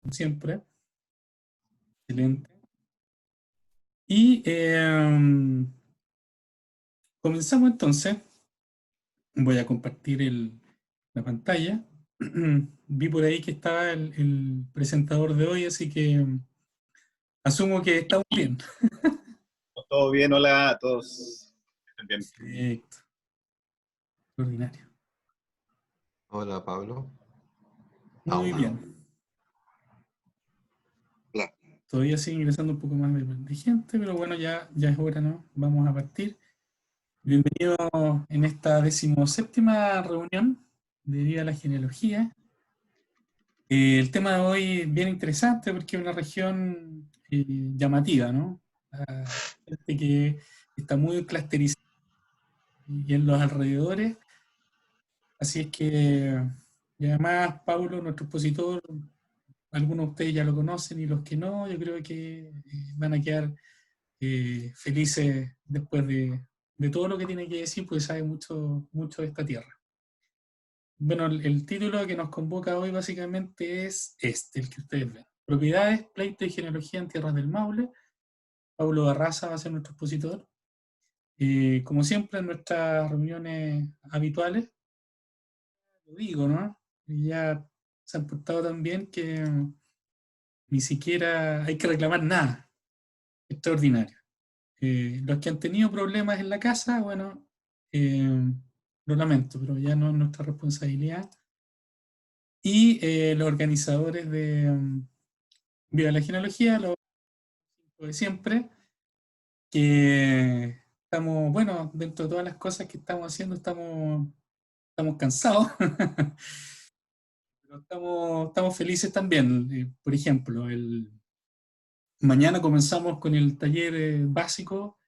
como siempre. Excelente. Y comenzamos entonces. Voy a compartir la pantalla. Vi por ahí que estaba el presentador de hoy, así que asumo que estamos bien. Todo bien, hola a todos. ¿Están bien? Perfecto. Extraordinario. Hola Pablo. Muy Hola. bien. Todavía sigue ingresando un poco más de gente, pero bueno, ya es hora, ¿no? Vamos a partir. Bienvenido en esta 17ª reunión de Día de la Genealogía. El tema de hoy es bien interesante porque es una región llamativa, ¿no? Gente que está muy clusterizada y en los alrededores. Así es que, y además, Pablo, nuestro expositor, algunos de ustedes ya lo conocen y los que no, yo creo que van a quedar felices después de todo lo que tiene que decir, porque sabe mucho, mucho de esta tierra. Bueno, el título que nos convoca hoy básicamente es el que ustedes ven. Propiedades, pleito y genealogía en tierras del Maule. Pablo Barraza va a ser nuestro expositor. Como siempre en nuestras reuniones habituales, lo digo, ¿no? Y ya se han portado tan bien que ni siquiera hay que reclamar nada. Extraordinario. Los que han tenido problemas en la casa, bueno, lo lamento, pero ya no es nuestra responsabilidad. Y los organizadores de Viva la Genealogía, los de siempre, que estamos, bueno, dentro de todas las cosas que estamos haciendo, estamos cansados, pero estamos felices también. Por ejemplo, mañana comenzamos con el taller básico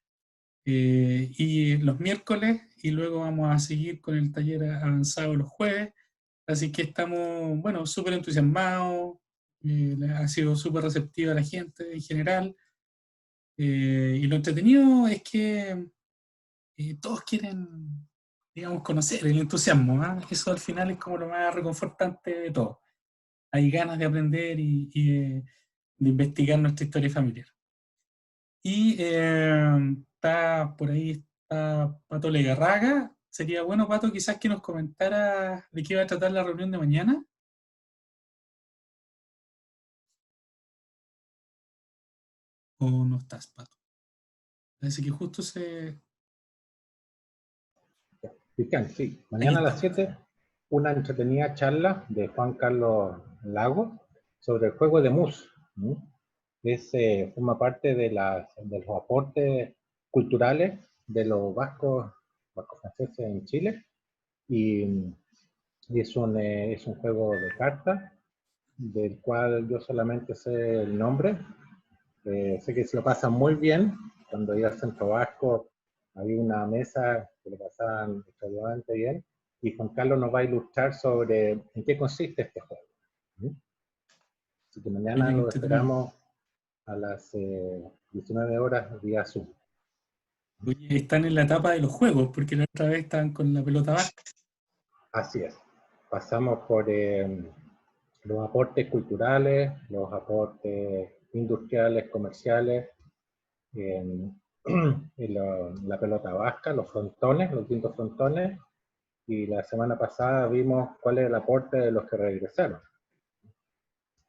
y los miércoles, y luego vamos a seguir con el taller avanzado los jueves. Así que estamos, bueno, súper entusiasmados, ha sido súper receptiva la gente en general. Y lo entretenido es que todos quieren, digamos, conocer el entusiasmo, ¿ah? Eso al final es como lo más reconfortante de todo. Hay ganas de aprender y de investigar nuestra historia familiar. Y está por ahí, está Pato Legarraga. Sería bueno, Pato, quizás que nos comentara de qué va a tratar la reunión de mañana. ¿O no estás, Pato? Parece que justo se... Cristian, sí. Ahí Mañana a las está. 7, una entretenida charla de Juan Carlos Lago sobre el juego de mus. Forma parte de los aportes culturales de los vascos franceses en Chile y, es un juego de cartas del cual yo solamente sé el nombre. Sé que se lo pasan muy bien. Cuando iba al Centro Vasco había una mesa que lo pasaban extraordinariamente bien, y Juan Carlos nos va a ilustrar sobre en qué consiste este juego. Así que mañana Oye, qué lo entretenido. esperamos a las 19 horas vía Zoom. Oye, están en la etapa de los juegos, porque la otra vez estaban con la pelota vasca. Así es. Pasamos por los aportes culturales, los aportes industriales, comerciales, en la pelota vasca, los frontones, los distintos frontones, y la semana pasada vimos cuál es el aporte de los que regresaron,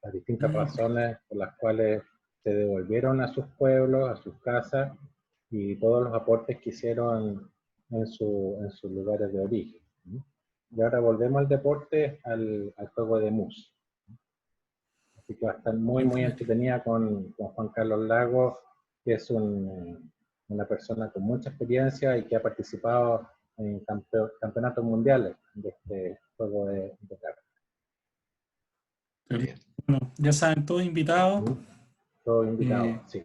las distintas razones por las cuales se devolvieron a sus pueblos, a sus casas, y todos los aportes que hicieron en sus lugares de origen. Y ahora volvemos al deporte, al juego de mus. Así que va a estar muy, muy entretenida con Juan Carlos Lagos, que es una persona con mucha experiencia y que ha participado en campeonatos mundiales de este juego de cartas. Bueno, ya saben, todos invitados. Todos invitados, sí.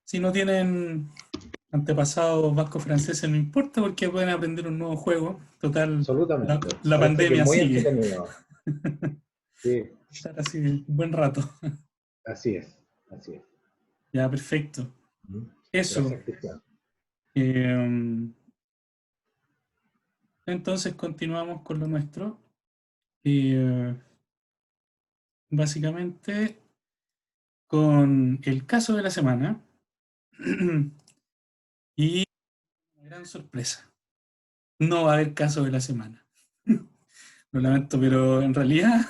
Si no tienen antepasados vasco-franceses, no importa, porque pueden aprender un nuevo juego. Total, Absolutamente. la Parece que es pandemia muy sigue. entretenido. Sí. Estar así un buen rato. Así es, así es. Ya, perfecto. Eso. Gracias, Cristian. Entonces continuamos con lo nuestro. Básicamente, con el caso de la semana y una gran sorpresa. No va a haber caso de la semana. Lo lamento, pero en realidad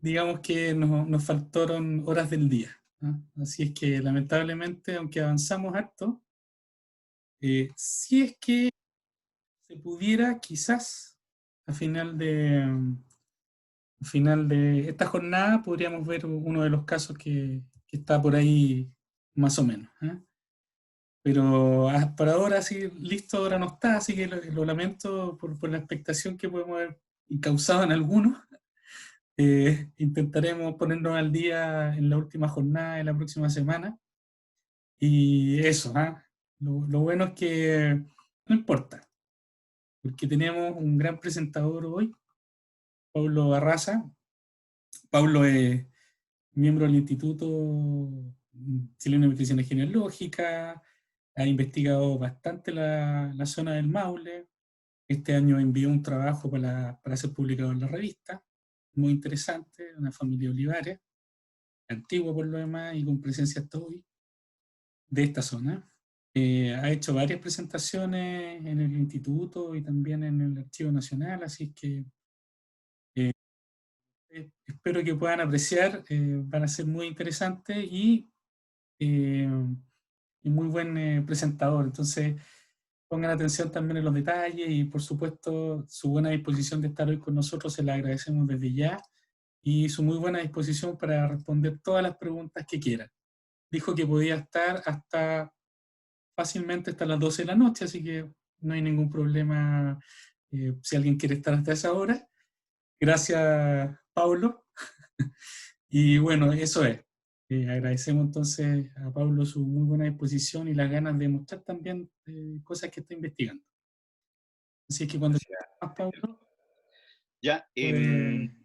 digamos que nos faltaron horas del día, ¿no? Así es que lamentablemente, aunque avanzamos harto, si es que se pudiera, quizás al final de esta jornada podríamos ver uno de los casos que está por ahí más o menos, ¿eh? Pero para ahora sí, listo, ahora no está, así que lo lamento por la expectación que podemos haber causado en algunos. Intentaremos ponernos al día en la última jornada de la próxima semana. Y eso, ¿ah? Lo bueno es que no importa, porque tenemos un gran presentador hoy, Pablo Barraza. Pablo es miembro del Instituto Chileno de Investigaciones Genealógicas, ha investigado bastante la zona del Maule. Este año envió un trabajo para ser publicado en la revista, muy interesante, una familia Olivares, antigua por lo demás y con presencia hasta hoy, de esta zona. Ha hecho varias presentaciones en el instituto y también en el Archivo Nacional, así que espero que puedan apreciar, van a ser muy interesantes y muy buen presentador. Entonces, pongan atención también en los detalles y, por supuesto, su buena disposición de estar hoy con nosotros, se la agradecemos desde ya, y su muy buena disposición para responder todas las preguntas que quieran. Dijo que podía estar fácilmente hasta las 12 de la noche, así que no hay ningún problema si alguien quiere estar hasta esa hora. Gracias, Pablo. Y bueno, eso es. Agradecemos entonces a Pablo su muy buena disposición y las ganas de mostrar también cosas que está investigando. Así que cuando más, Pablo, Ya, puede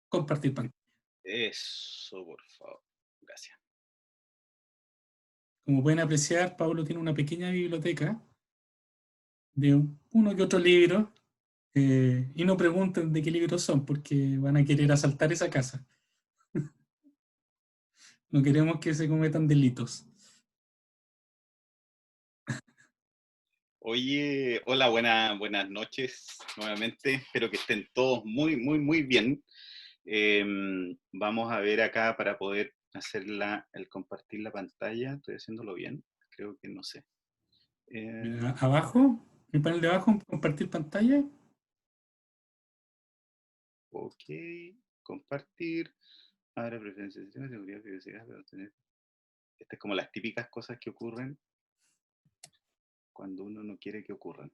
compartir pantalla. eso, por favor. Gracias. Como pueden apreciar, Pablo tiene una pequeña biblioteca de uno que otro libro, y no pregunten de qué libros son, porque van a querer asaltar esa casa. No queremos que se cometan delitos. Oye, hola, buenas noches nuevamente. Espero que estén todos muy bien. Vamos a ver acá para poder hacer el compartir la pantalla. Estoy haciéndolo bien. Creo que no sé. Mira, abajo, el panel de abajo, compartir pantalla. Ok, compartir. Ahora preferencias de sistema, seguridad, privacidad, para obtener. Estas es como las típicas cosas que ocurren cuando uno no quiere que ocurran.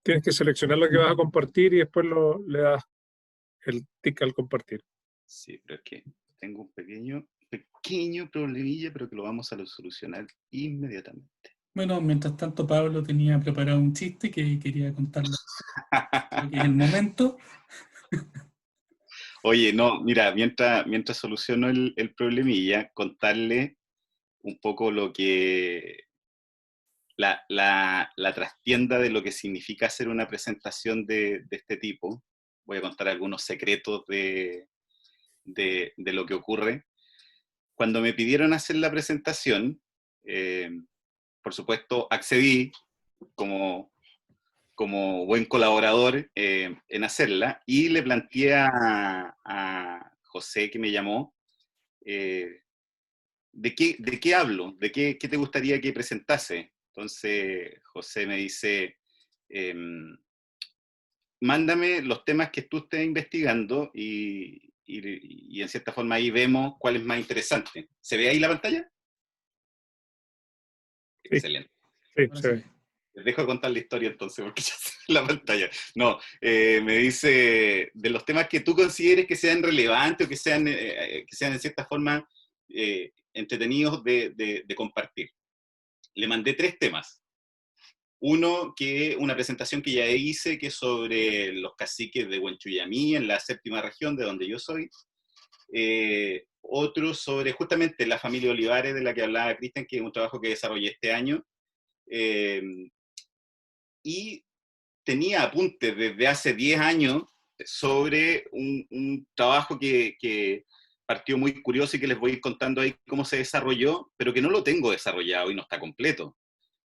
Tienes que seleccionar lo que vas a compartir y después le das el tic al compartir. Sí, pero es que tengo un pequeño problemilla, pero que lo vamos a solucionar inmediatamente. Bueno, mientras tanto Pablo tenía preparado un chiste que quería contarlo. Creo que es el momento. Oye, no, mira, mientras soluciono el problemilla, contarle un poco lo que la trastienda de lo que significa hacer una presentación de este tipo. Voy a contar algunos secretos de lo que ocurre. Cuando me pidieron hacer la presentación, por supuesto, accedí como buen colaborador en hacerla y le planteé a José, que me llamó, ¿de qué hablo? ¿De qué te gustaría que presentase? Entonces José me dice, mándame los temas que tú estés investigando y en cierta forma ahí vemos cuál es más interesante. ¿Se ve ahí la pantalla? Sí. Excelente. Sí, Ahora se sí. ve. Les dejo de contar la historia entonces, porque ya se ve la pantalla. No, me dice, de los temas que tú consideres que sean relevantes o que sean en cierta forma entretenidos de compartir. Le mandé 3 temas. Uno, una presentación que ya hice, que es sobre los caciques de Huenchuyamí, en la 7ª región de donde yo soy. Otro sobre justamente la familia Olivares, de la que hablaba Cristian, que es un trabajo que desarrollé este año. Y tenía apuntes desde hace 10 años sobre un trabajo que partió muy curioso y que les voy a ir contando ahí cómo se desarrolló, pero que no lo tengo desarrollado y no está completo.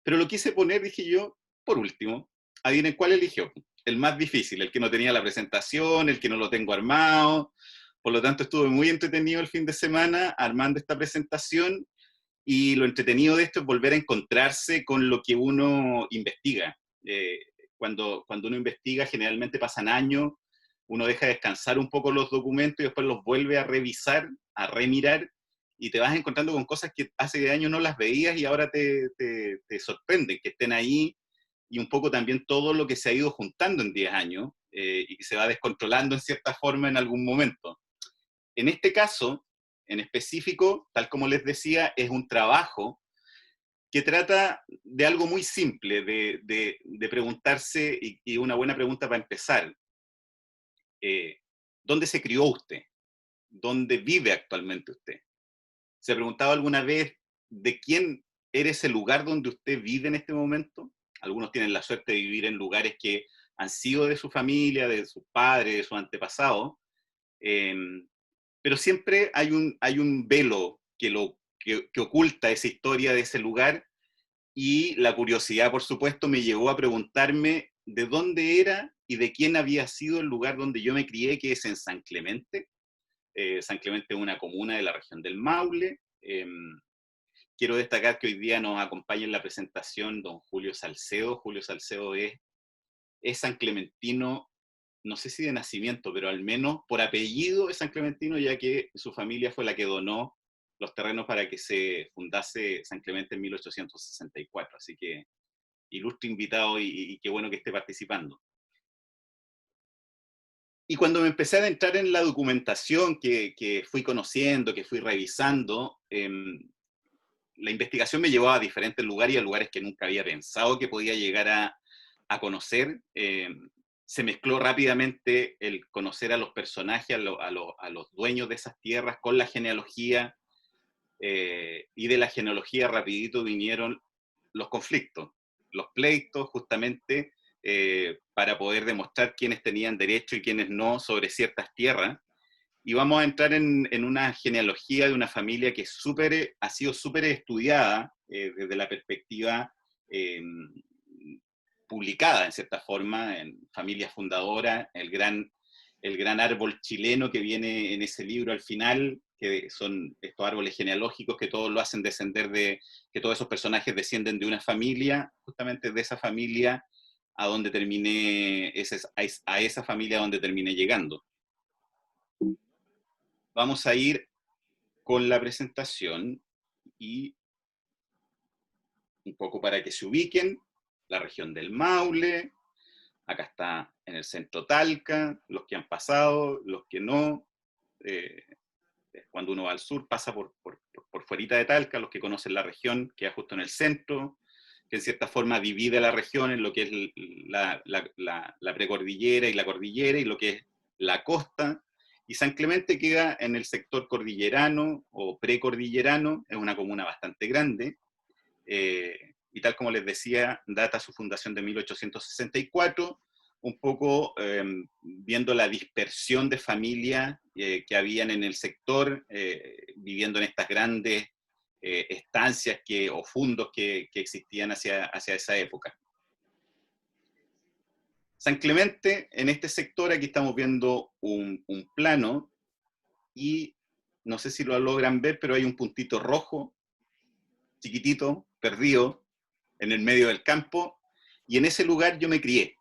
Pero lo quise poner, dije yo, por último, adivinen cuál eligió. El más difícil, el que no tenía la presentación, el que no lo tengo armado. Por lo tanto, estuve muy entretenido el fin de semana armando esta presentación, y lo entretenido de esto es volver a encontrarse con lo que uno investiga. Cuando uno investiga, generalmente pasan años, uno deja descansar un poco los documentos y después los vuelve a revisar, a remirar, y te vas encontrando con cosas que hace años no las veías y ahora te sorprenden que estén ahí, y un poco también todo lo que se ha ido juntando en 10 años y que se va descontrolando en cierta forma en algún momento. En este caso, en específico, tal como les decía, es un trabajo que trata de algo muy simple, de preguntarse, y una buena pregunta para empezar, ¿dónde se crió usted? ¿Dónde vive actualmente usted? ¿Se ha preguntado alguna vez de quién era ese lugar donde usted vive en este momento? Algunos tienen la suerte de vivir en lugares que han sido de su familia, de sus padres, de sus antepasados, pero siempre hay un velo que oculta esa historia de ese lugar, y la curiosidad, por supuesto, me llevó a preguntarme de dónde era y de quién había sido el lugar donde yo me crié, que es en San Clemente. San Clemente es una comuna de la región del Maule. Quiero destacar que hoy día nos acompaña en la presentación don Julio Salcedo. Julio Salcedo es sanclementino, no sé si de nacimiento, pero al menos por apellido es sanclementino, ya que su familia fue la que donó los terrenos para que se fundase San Clemente en 1864. Así que ilustre invitado, y qué bueno que esté participando. Y cuando me empecé a adentrar en la documentación que fui conociendo, que fui revisando, la investigación me llevó a diferentes lugares y a lugares que nunca había pensado que podía llegar a conocer. Se mezcló rápidamente el conocer a los personajes, a los dueños de esas tierras, con la genealogía, y de la genealogía rapidito vinieron los conflictos, los pleitos, justamente para poder demostrar quiénes tenían derecho y quiénes no sobre ciertas tierras. Y vamos a entrar en una genealogía de una familia que ha sido súper estudiada desde la perspectiva publicada, en cierta forma, en Familia Fundadora, el gran árbol chileno que viene en ese libro al final, que son estos árboles genealógicos que todos lo hacen descender que todos esos personajes descienden de una familia, justamente de esa familia a donde terminé, a esa familia a donde terminé llegando. Vamos a ir con la presentación, y un poco para que se ubiquen: la región del Maule, acá está en el centro Talca, los que han pasado, los que no. Cuando uno va al sur pasa por fuerita de Talca, los que conocen la región, queda justo en el centro, que en cierta forma divide la región en lo que es la precordillera y la cordillera, y lo que es la costa. Y San Clemente queda en el sector cordillerano o precordillerano, es una comuna bastante grande, y tal como les decía, data su fundación de 1864, un poco viendo la dispersión de familias que habían en el sector, viviendo en estas grandes estancias o fundos que existían hacia esa época. San Clemente, en este sector, aquí estamos viendo un plano, y no sé si lo logran ver, pero hay un puntito rojo, chiquitito, perdido, en el medio del campo, y en ese lugar yo me crié.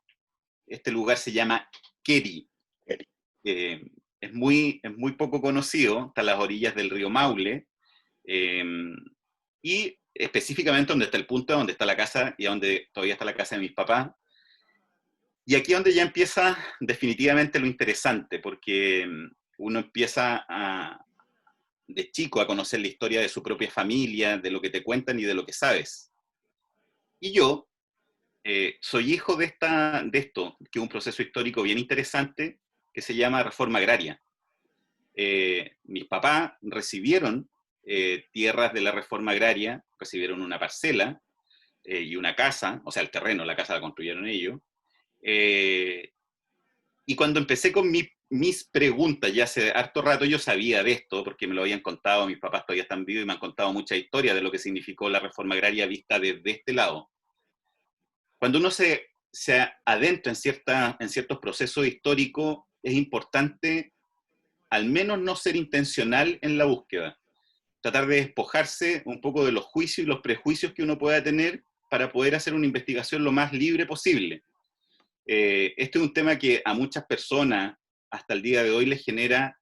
Este lugar se llama Queri. Es muy poco conocido, está a las orillas del río Maule, y específicamente donde está el punto, donde está la casa, y donde todavía está la casa de mis papás. Y aquí es donde ya empieza definitivamente lo interesante, porque uno empieza de chico a conocer la historia de su propia familia, de lo que te cuentan y de lo que sabes. Y yo soy hijo de esto, que es un proceso histórico bien interesante, que se llama reforma agraria. Mis papás recibieron tierras de la reforma agraria, recibieron una parcela y una casa, o sea, el terreno, la casa la construyeron ellos, Y cuando empecé con mis preguntas, ya hace harto rato yo sabía de esto, porque me lo habían contado, mis papás todavía están vivos y me han contado mucha historia de lo que significó la reforma agraria vista desde este lado. Cuando uno se adentra en ciertos procesos históricos, es importante al menos no ser intencional en la búsqueda. Tratar de despojarse un poco de los juicios y los prejuicios que uno pueda tener para poder hacer una investigación lo más libre posible. Este es un tema que a muchas personas hasta el día de hoy les genera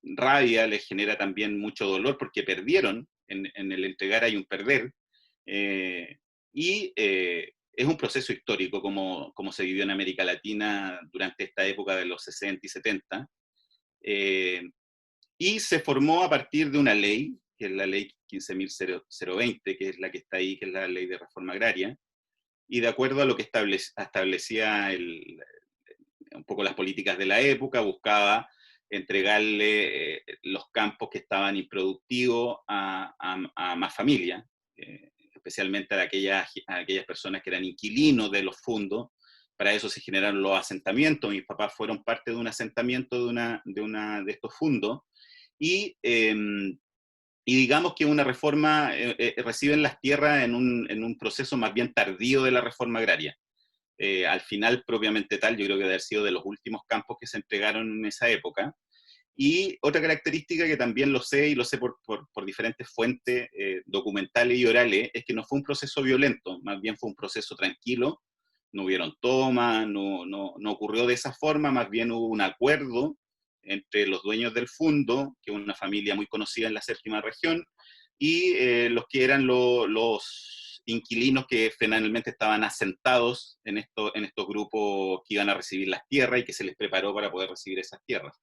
rabia, les genera también mucho dolor porque perdieron, en el entregar hay un perder, es un proceso histórico como se vivió en América Latina durante esta época de los 60 y 70, y se formó a partir de una ley, que es la ley 15.020, que es la que está ahí, que es la ley de reforma agraria, y de acuerdo a lo que establecía un poco las políticas de la época, buscaba entregarle los campos que estaban improductivos a más familias, especialmente a aquellas personas que eran inquilinos de los fondos. Para eso se generaron los asentamientos. Mis papás fueron parte de un asentamiento de estos fondos, y digamos que una reforma, reciben las tierras en un proceso más bien tardío de la reforma agraria. Al final, propiamente tal, yo creo que debe haber sido de los últimos campos que se entregaron en esa época. Y otra característica que también lo sé, y lo sé por diferentes fuentes documentales y orales, es que no fue un proceso violento, más bien fue un proceso tranquilo, no hubieron tomas, no ocurrió de esa forma, más bien hubo un acuerdo entre los dueños del fondo, que es una familia muy conocida en la séptima región, y los que eran los inquilinos que finalmente estaban asentados en estos grupos que iban a recibir las tierras y que se les preparó para poder recibir esas tierras.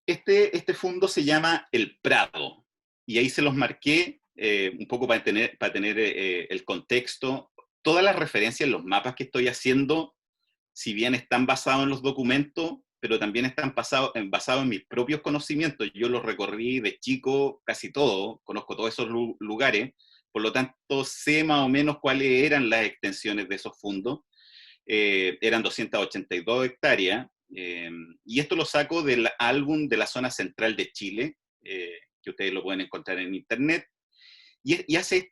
Este fondo se llama El Prado, y ahí se los marqué un poco para tener el contexto. Todas las referencias, los mapas que estoy haciendo, si bien están basados en los documentos, pero también están basados en mis propios conocimientos. Yo los recorrí de chico casi todo, conozco todos esos lugares, por lo tanto sé más o menos cuáles eran las extensiones de esos fondos. Eran 282 hectáreas, y esto lo saco del álbum de la zona central de Chile, que ustedes lo pueden encontrar en internet. Y hace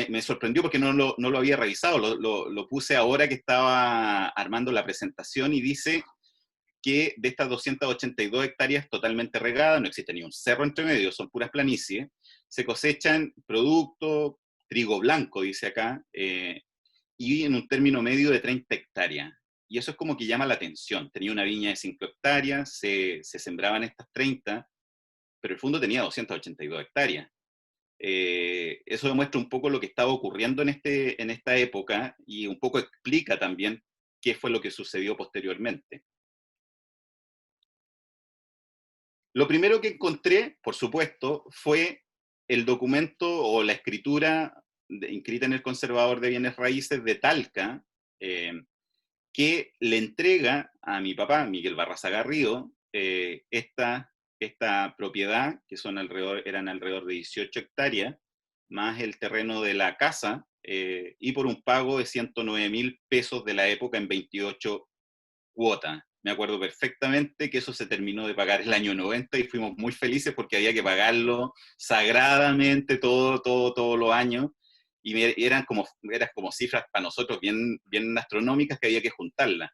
me sorprendió porque no lo había revisado, lo puse ahora que estaba armando la presentación, y dice que de estas 282 hectáreas totalmente regadas, no existe ni un cerro entre medio, son puras planicies, se cosechan productos, trigo blanco, dice acá, y en un término medio de 30 hectáreas. Y eso es como que llama la atención. Tenía una viña de 5 hectáreas, se sembraban estas 30, pero el fondo tenía 282 hectáreas. Eso demuestra un poco lo que estaba ocurriendo en esta época, y un poco explica también qué fue lo que sucedió posteriormente. Lo primero que encontré, por supuesto, fue el documento o la escritura inscrita en el Conservador de Bienes Raíces de Talca, que le entrega a mi papá, Miguel Barraza Garrido, esta propiedad, que eran alrededor de 18 hectáreas, más el terreno de la casa, y por un pago de 109.000 pesos de la época en 28 cuotas. Me acuerdo perfectamente que eso se terminó de pagar el año 90 y fuimos muy felices porque había que pagarlo sagradamente todos los años, y eran como cifras para nosotros bien astronómicas que había que juntarlas.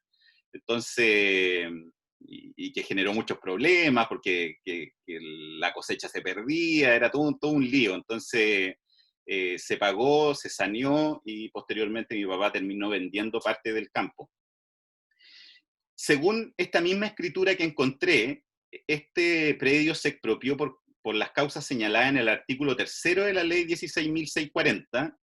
Entonces, y que generó muchos problemas porque que la cosecha se perdía, era todo un lío. Entonces, se pagó, se saneó, y posteriormente mi papá terminó vendiendo parte del campo. Según esta misma escritura que encontré, este predio se expropió por las causas señaladas en el artículo 3 de la ley 16.640,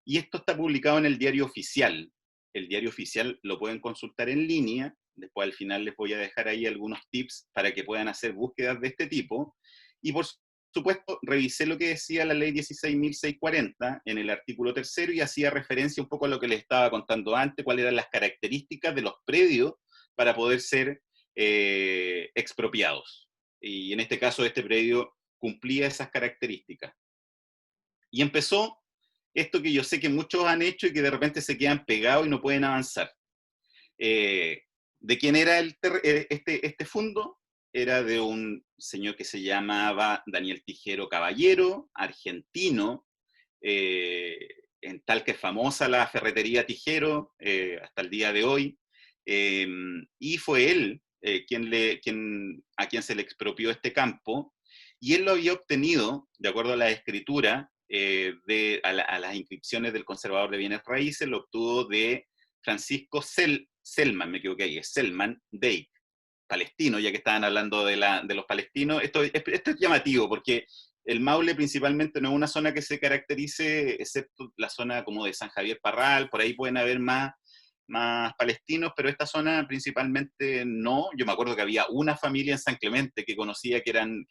y esto está publicado en el Diario Oficial. El Diario Oficial lo pueden consultar en línea. Después al final les voy a dejar ahí algunos tips para que puedan hacer búsquedas de este tipo. Y por supuesto, revisé lo que decía la ley 16.640 en el artículo 3, y hacía referencia un poco a lo que les estaba contando antes, cuáles eran las características de los predios para poder ser expropiados. Y en este caso, este predio cumplía esas características. Y empezó esto que yo sé que muchos han hecho y que de repente se quedan pegados y no pueden avanzar. ¿De quién era este fondo? Era de un señor que se llamaba Daniel Tijero Caballero, argentino. En Talca es famosa la ferretería Tijero hasta el día de hoy. Y fue él a quien se le expropió este campo, y él lo había obtenido, de acuerdo a la escritura, a las inscripciones del conservador de bienes raíces, lo obtuvo de Francisco Selman, me equivoqué ahí, es Selman Dake, palestino, ya que estaban hablando de los palestinos. Esto es llamativo, porque el Maule principalmente no es una zona que se caracterice, excepto la zona como de San Javier Parral, por ahí pueden haber más palestinos, pero esta zona principalmente no. Yo me acuerdo que había una familia en San Clemente que conocía que eran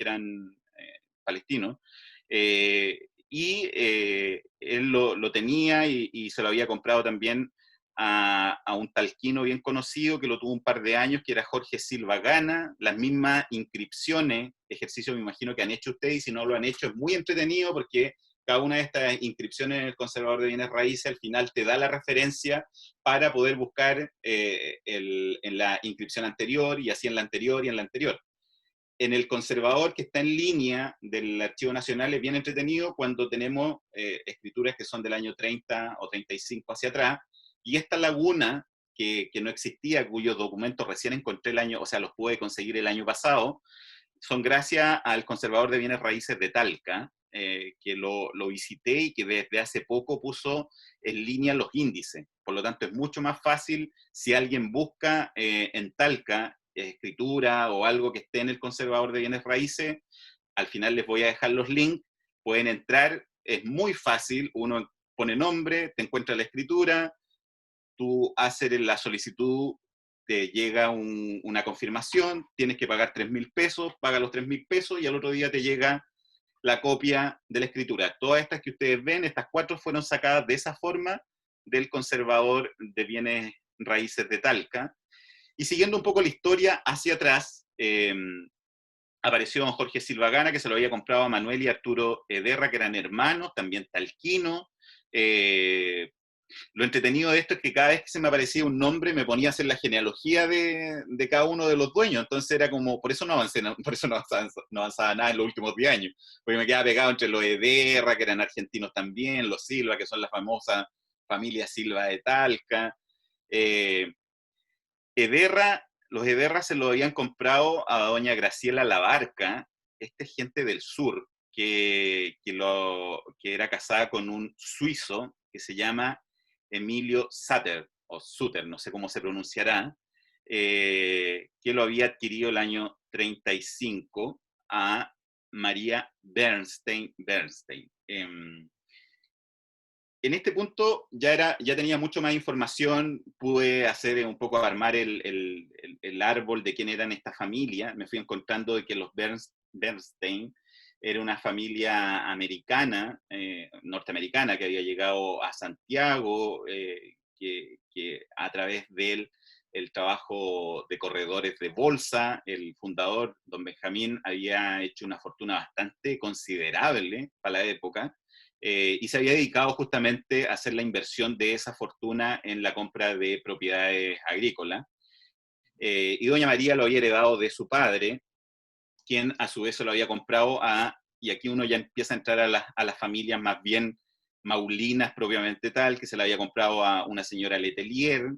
palestinos, él lo tenía y se lo había comprado también a un talquino bien conocido que lo tuvo un par de años, que era Jorge Silva Gana. Las mismas inscripciones, ejercicio me imagino que han hecho ustedes, y si no lo han hecho es muy entretenido, porque cada una de estas inscripciones en el conservador de bienes raíces al final te da la referencia para poder buscar en la inscripción anterior, y así en la anterior y en la anterior. En el conservador que está en línea del Archivo Nacional es bien entretenido cuando tenemos escrituras que son del año 30 o 35 hacia atrás, y esta laguna que no existía, cuyos documentos recién encontré los pude conseguir el año pasado, son gracias al conservador de bienes raíces de Talca, que lo visité y que desde hace poco puso en línea los índices. Por lo tanto, es mucho más fácil si alguien busca en Talca escritura o algo que esté en el conservador de bienes raíces. Al final les voy a dejar los links, pueden entrar, es muy fácil, uno pone nombre, te encuentra la escritura, tú haces la solicitud, te llega una confirmación, tienes que pagar 3.000 pesos, paga los 3.000 pesos y al otro día te llega la copia de la escritura. Todas estas que ustedes ven, estas 4 fueron sacadas de esa forma del conservador de bienes raíces de Talca. Y siguiendo un poco la historia hacia atrás, apareció don Jorge Silva Gana, que se lo había comprado a Manuel y Arturo Ederra, que eran hermanos, también talquinos. Lo entretenido de esto es que cada vez que se me aparecía un nombre me ponía a hacer la genealogía de cada uno de los dueños. Entonces era como, por eso no avanzaba nada en los últimos 10 años, porque me quedaba pegado entre los Ederra, que eran argentinos también, los Silva, que son la famosa familia Silva de Talca. Los Ederra se lo habían comprado a doña Graciela Labarca, esta es gente del sur, que era casada con un suizo que se llama Emilio Sutter, o Sutter, no sé cómo se pronunciará, que lo había adquirido el año 35 a María Bernstein. En este punto ya tenía mucho más información, pude hacer un poco armar el árbol de quién eran esta familia. Me fui encontrando de que los Bernstein era una familia americana, norteamericana, que había llegado a Santiago, que a través del trabajo de corredores de bolsa, el fundador, don Benjamín, había hecho una fortuna bastante considerable para la época, y se había dedicado justamente a hacer la inversión de esa fortuna en la compra de propiedades agrícolas. Y doña María lo había heredado de su padre, quien a su vez se lo había comprado y aquí uno ya empieza a entrar a las familias más bien maulinas propiamente tal, que se la había comprado a una señora Letelier,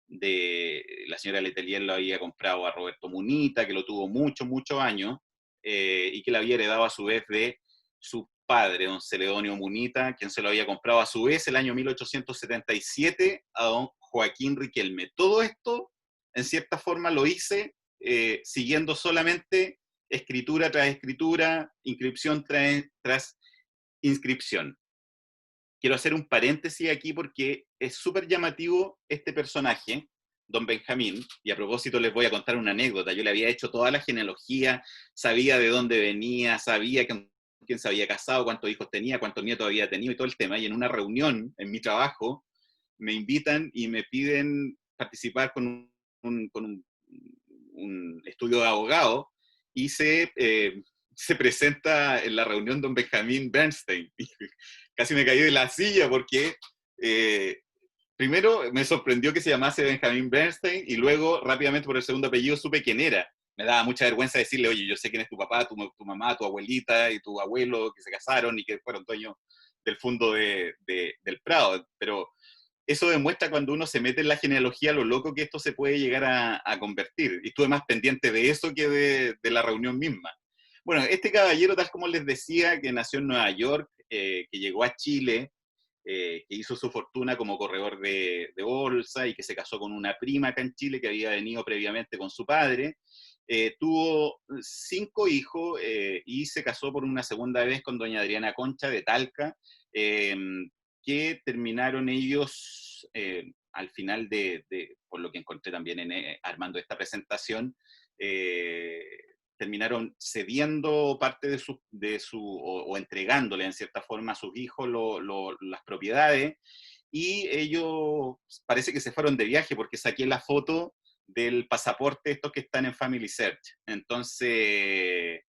la señora Letelier lo había comprado a Roberto Munita, que lo tuvo muchos años, y que la había heredado a su vez de su padre, don Celedonio Munita, quien se lo había comprado a su vez el año 1877 a don Joaquín Riquelme. Todo esto, en cierta forma, lo hice siguiendo solamente escritura tras escritura, inscripción tras inscripción. Quiero hacer un paréntesis aquí porque es súper llamativo este personaje, don Benjamín, y a propósito les voy a contar una anécdota. Yo le había hecho toda la genealogía, sabía de dónde venía, sabía con quién se había casado, cuántos hijos tenía, cuántos nietos había tenido y todo el tema. Y en una reunión, en mi trabajo, me invitan y me piden participar con un estudio de abogado, y se presenta en la reunión don Benjamín Bernstein. Casi me caí de la silla porque primero me sorprendió que se llamase Benjamin Bernstein y luego rápidamente por el segundo apellido supe quién era. Me daba mucha vergüenza decirle, oye, yo sé quién es tu papá, tu mamá, tu abuelita y tu abuelo que se casaron y que fueron dueños del fondo del Prado, pero eso demuestra cuando uno se mete en la genealogía lo loco que esto se puede llegar a convertir. Y estuve más pendiente de eso que de la reunión misma. Bueno, este caballero, tal como les decía, que nació en Nueva York, que llegó a Chile, que hizo su fortuna como corredor de bolsa y que se casó con una prima acá en Chile que había venido previamente con su padre. Tuvo 5 hijos y se casó por una segunda vez con doña Adriana Concha de Talca, que terminaron ellos al final por lo que encontré también armando esta presentación, terminaron cediendo parte o entregándole en cierta forma a sus hijos las propiedades, y ellos parece que se fueron de viaje porque saqué la foto del pasaporte estos que están en Family Search. Entonces,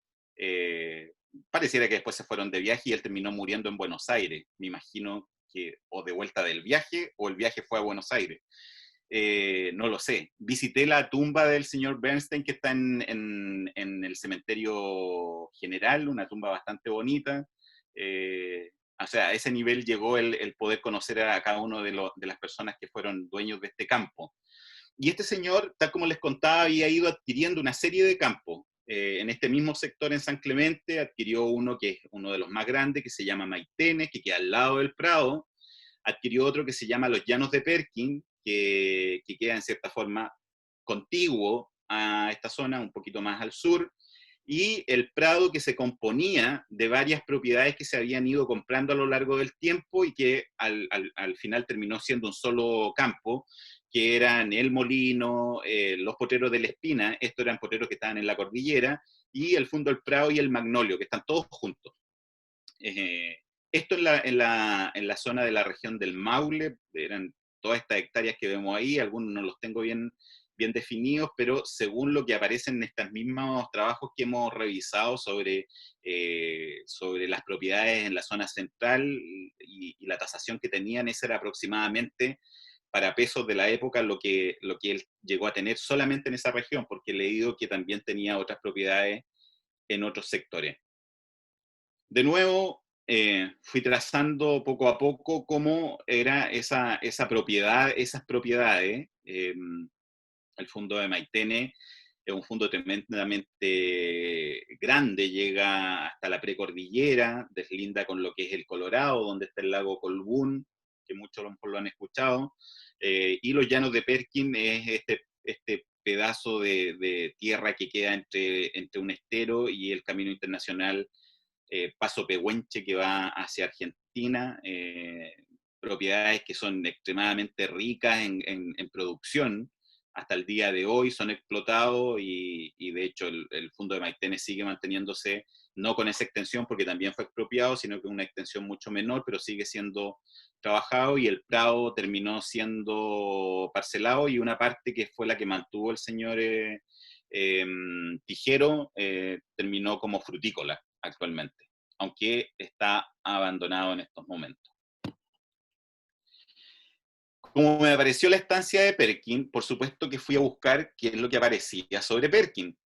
pareciera que después se fueron de viaje y él terminó muriendo en Buenos Aires. Me imagino que o de vuelta del viaje o el viaje fue a Buenos Aires. No lo sé. Visité la tumba del señor Bernstein que está en el cementerio general, una tumba bastante bonita. O sea, a ese nivel llegó el poder conocer a cada uno de las personas que fueron dueños de este campo. Y este señor, tal como les contaba, había ido adquiriendo una serie de campos. En este mismo sector en San Clemente adquirió uno que es uno de los más grandes, que se llama Maitenes, que queda al lado del Prado. Adquirió otro que se llama Los Llanos de Perkin, que queda en cierta forma contiguo a esta zona, un poquito más al sur, y el Prado, que se componía de varias propiedades que se habían ido comprando a lo largo del tiempo y que al final terminó siendo un solo campo, que eran el Molino, los potreros de la Espina, estos eran potreros que estaban en la cordillera, y el Fundo del Prado y el Magnolio, que están todos juntos. Esto en la zona de la región del Maule, eran todas estas hectáreas que vemos ahí, algunos no los tengo bien definidos, pero según lo que aparece en estos mismos trabajos que hemos revisado sobre las propiedades en la zona central y la tasación que tenían, esa era aproximadamente, para pesos de la época, lo que él llegó a tener solamente en esa región, porque he leído que también tenía otras propiedades en otros sectores. De nuevo, fui trazando poco a poco cómo era esa propiedad, esas propiedades. El fondo de Maitene es un fondo tremendamente grande, llega hasta la precordillera, deslinda con lo que es el Colorado, donde está el lago Colbún, que muchos lo han escuchado, y los Llanos de Perkin es este pedazo de tierra que queda entre un estero y el camino internacional Paso Pehuenche, que va hacia Argentina, propiedades que son extremadamente ricas en producción, hasta el día de hoy son explotados y de hecho el fondo de Maitene sigue manteniéndose, no con esa extensión porque también fue expropiado, sino que una extensión mucho menor, pero sigue siendo trabajado, y el Prado terminó siendo parcelado, y una parte que fue la que mantuvo el señor Tijero terminó como frutícola actualmente, aunque está abandonado en estos momentos. Como me apareció la estancia de Perkin, por supuesto que fui a buscar qué es lo que aparecía sobre Perkin.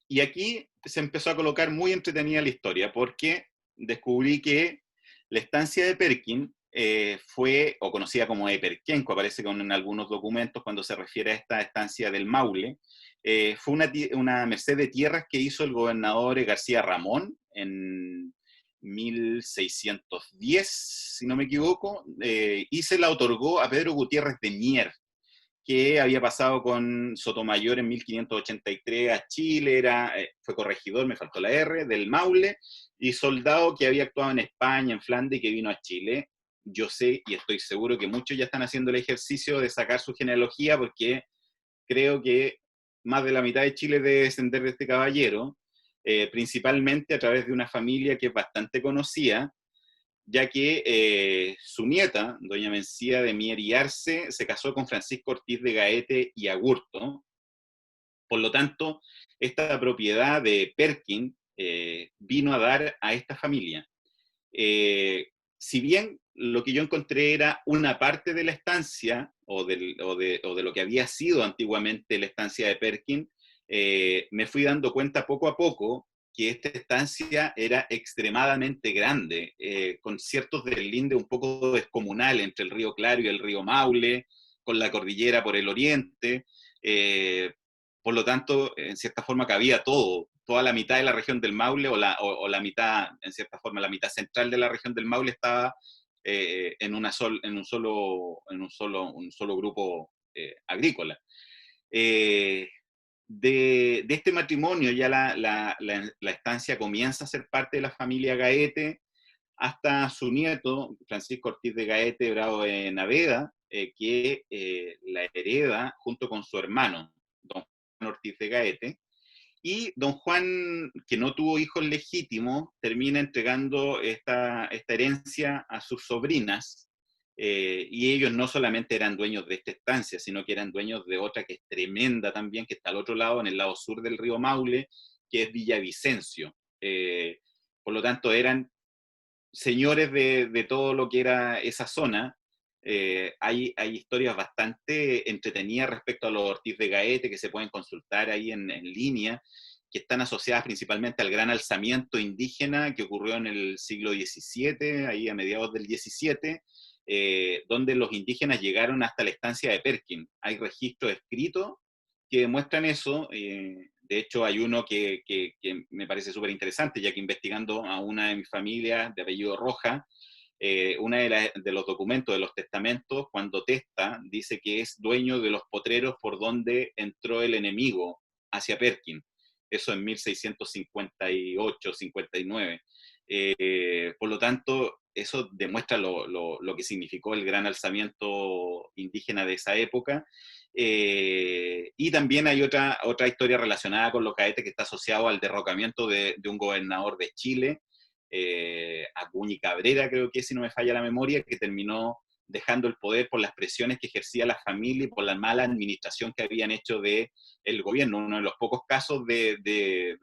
Y aquí se empezó a colocar muy entretenida la historia, porque descubrí que la estancia de Perkin fue, o conocida como Eperkenco, aparece en algunos documentos cuando se refiere a esta estancia del Maule, fue una merced de tierras que hizo el gobernador García Ramón en 1610, si no me equivoco, y se la otorgó a Pedro Gutiérrez de Mier, que había pasado con Sotomayor en 1583 a Chile, fue corregidor, me faltó la R, del Maule, y soldado que había actuado en España, en Flandes, y que vino a Chile. Yo sé y estoy seguro que muchos ya están haciendo el ejercicio de sacar su genealogía, porque creo que más de la mitad de Chile debe descender de este caballero, principalmente a través de una familia que es bastante conocida, ya que su nieta, doña Mencía de Mier y Arce, se casó con Francisco Ortiz de Gaete y Agurto. Por lo tanto, esta propiedad de Perkin vino a dar a esta familia. Si bien lo que yo encontré era una parte de la estancia, o de lo que había sido antiguamente la estancia de Perkin. Me fui dando cuenta poco a poco que esta estancia era extremadamente grande, con ciertos deslindes un poco descomunales entre el río Claro y el río Maule, con la cordillera por el oriente. Por lo tanto, en cierta forma cabía todo, toda la mitad de la región del Maule, o la mitad, en cierta forma, la mitad central de la región del Maule estaba en un solo grupo agrícola. De este matrimonio ya la estancia comienza a ser parte de la familia Gaete, hasta su nieto, Francisco Ortiz de Gaete Bravo de Naveda, que la hereda junto con su hermano, don Juan Ortiz de Gaete. Y don Juan, que no tuvo hijos legítimos, termina entregando esta herencia a sus sobrinas, y ellos no solamente eran dueños de esta estancia, sino que eran dueños de otra que es tremenda también, que está al otro lado, en el lado sur del río Maule, que es Villavicencio. Por lo tanto, eran señores de todo lo que era esa zona. Hay historias bastante entretenidas respecto a los Ortiz de Gaete que se pueden consultar ahí en línea, que están asociadas principalmente al gran alzamiento indígena que ocurrió en el siglo XVII, ahí a mediados del XVII, donde los indígenas llegaron hasta la estancia de Perkin. Hay registros escritos que demuestran eso. De hecho, hay uno que me parece súper interesante, ya que investigando a una de mis familias de apellido Roja, uno de los documentos, de los testamentos, cuando testa, dice que es dueño de los potreros por donde entró el enemigo hacia Perkin. Eso en 1658, 59. Por lo tanto, eso demuestra lo que significó el gran alzamiento indígena de esa época. Y también hay otra historia relacionada con los Gaete que está asociado al derrocamiento de un gobernador de Chile, Acuña Cabrera, creo que, si no me falla la memoria, que terminó dejando el poder por las presiones que ejercía la familia y por la mala administración que habían hecho del gobierno. Uno de los pocos casos de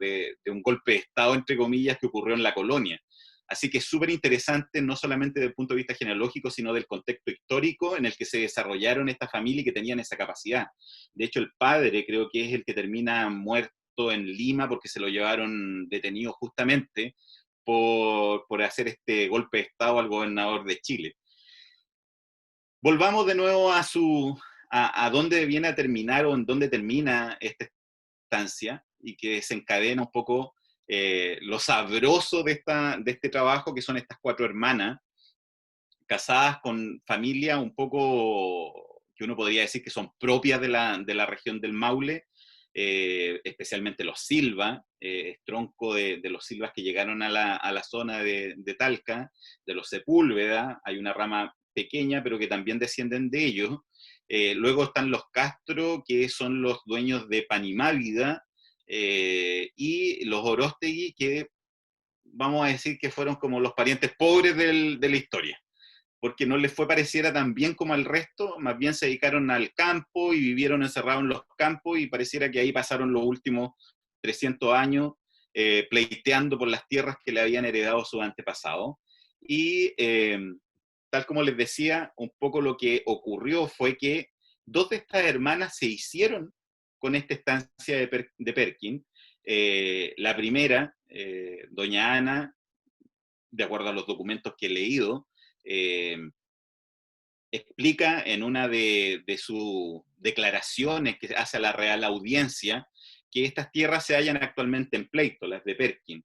un golpe de Estado, entre comillas, que ocurrió en la colonia. Así que es súper interesante, no solamente desde el punto de vista genealógico, sino del contexto histórico en el que se desarrollaron esta familia y que tenían esa capacidad. De hecho, el padre creo que es el que termina muerto en Lima porque se lo llevaron detenido justamente por hacer este golpe de Estado al gobernador de Chile. Volvamos de nuevo a dónde viene a terminar, o en dónde termina esta estancia, y que desencadena un poco lo sabroso de este trabajo, que son estas 4 hermanas, casadas con familia un poco que uno podría decir que son propias de la región del Maule, especialmente los Silva, tronco de los Silvas que llegaron a la zona de Talca, de los Sepúlveda. Hay una rama pequeña, pero que también descienden de ellos. Luego están los Castro, que son los dueños de Panimávida, y los Orostegui, que vamos a decir que fueron como los parientes pobres de la historia, porque no les fue pareciera tan bien como al resto, más bien se dedicaron al campo y vivieron encerrados en los campos, y pareciera que ahí pasaron los últimos 300 años pleiteando por las tierras que le habían heredado sus antepasados. Y tal como les decía, un poco lo que ocurrió fue que 2 de estas hermanas se hicieron con esta estancia de Perkin. La primera, doña Ana, de acuerdo a los documentos que he leído, explica en una de sus declaraciones que hace a la Real Audiencia que estas tierras se hallan actualmente en pleito, las de Perkin.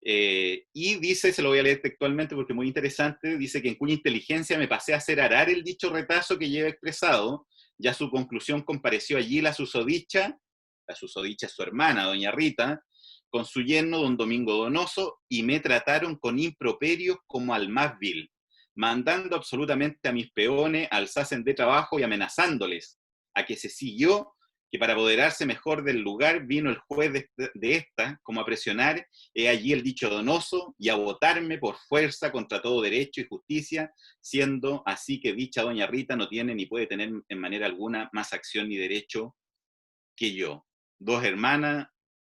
Y dice, se lo voy a leer textualmente porque es muy interesante, dice que en cuya inteligencia me pasé a hacer arar el dicho retazo que lleva expresado, ya su conclusión compareció allí la susodicha es su hermana, doña Rita, con su yerno don Domingo Donoso, y me trataron con improperios como al más vil, mandando absolutamente a mis peones alzasen de trabajo y amenazándoles, a que se siguió que para apoderarse mejor del lugar vino el juez de esta, como a presionar allí el dicho Donoso y a votarme por fuerza contra todo derecho y justicia, siendo así que dicha doña Rita no tiene ni puede tener en manera alguna más acción ni derecho que yo. 2 hermanas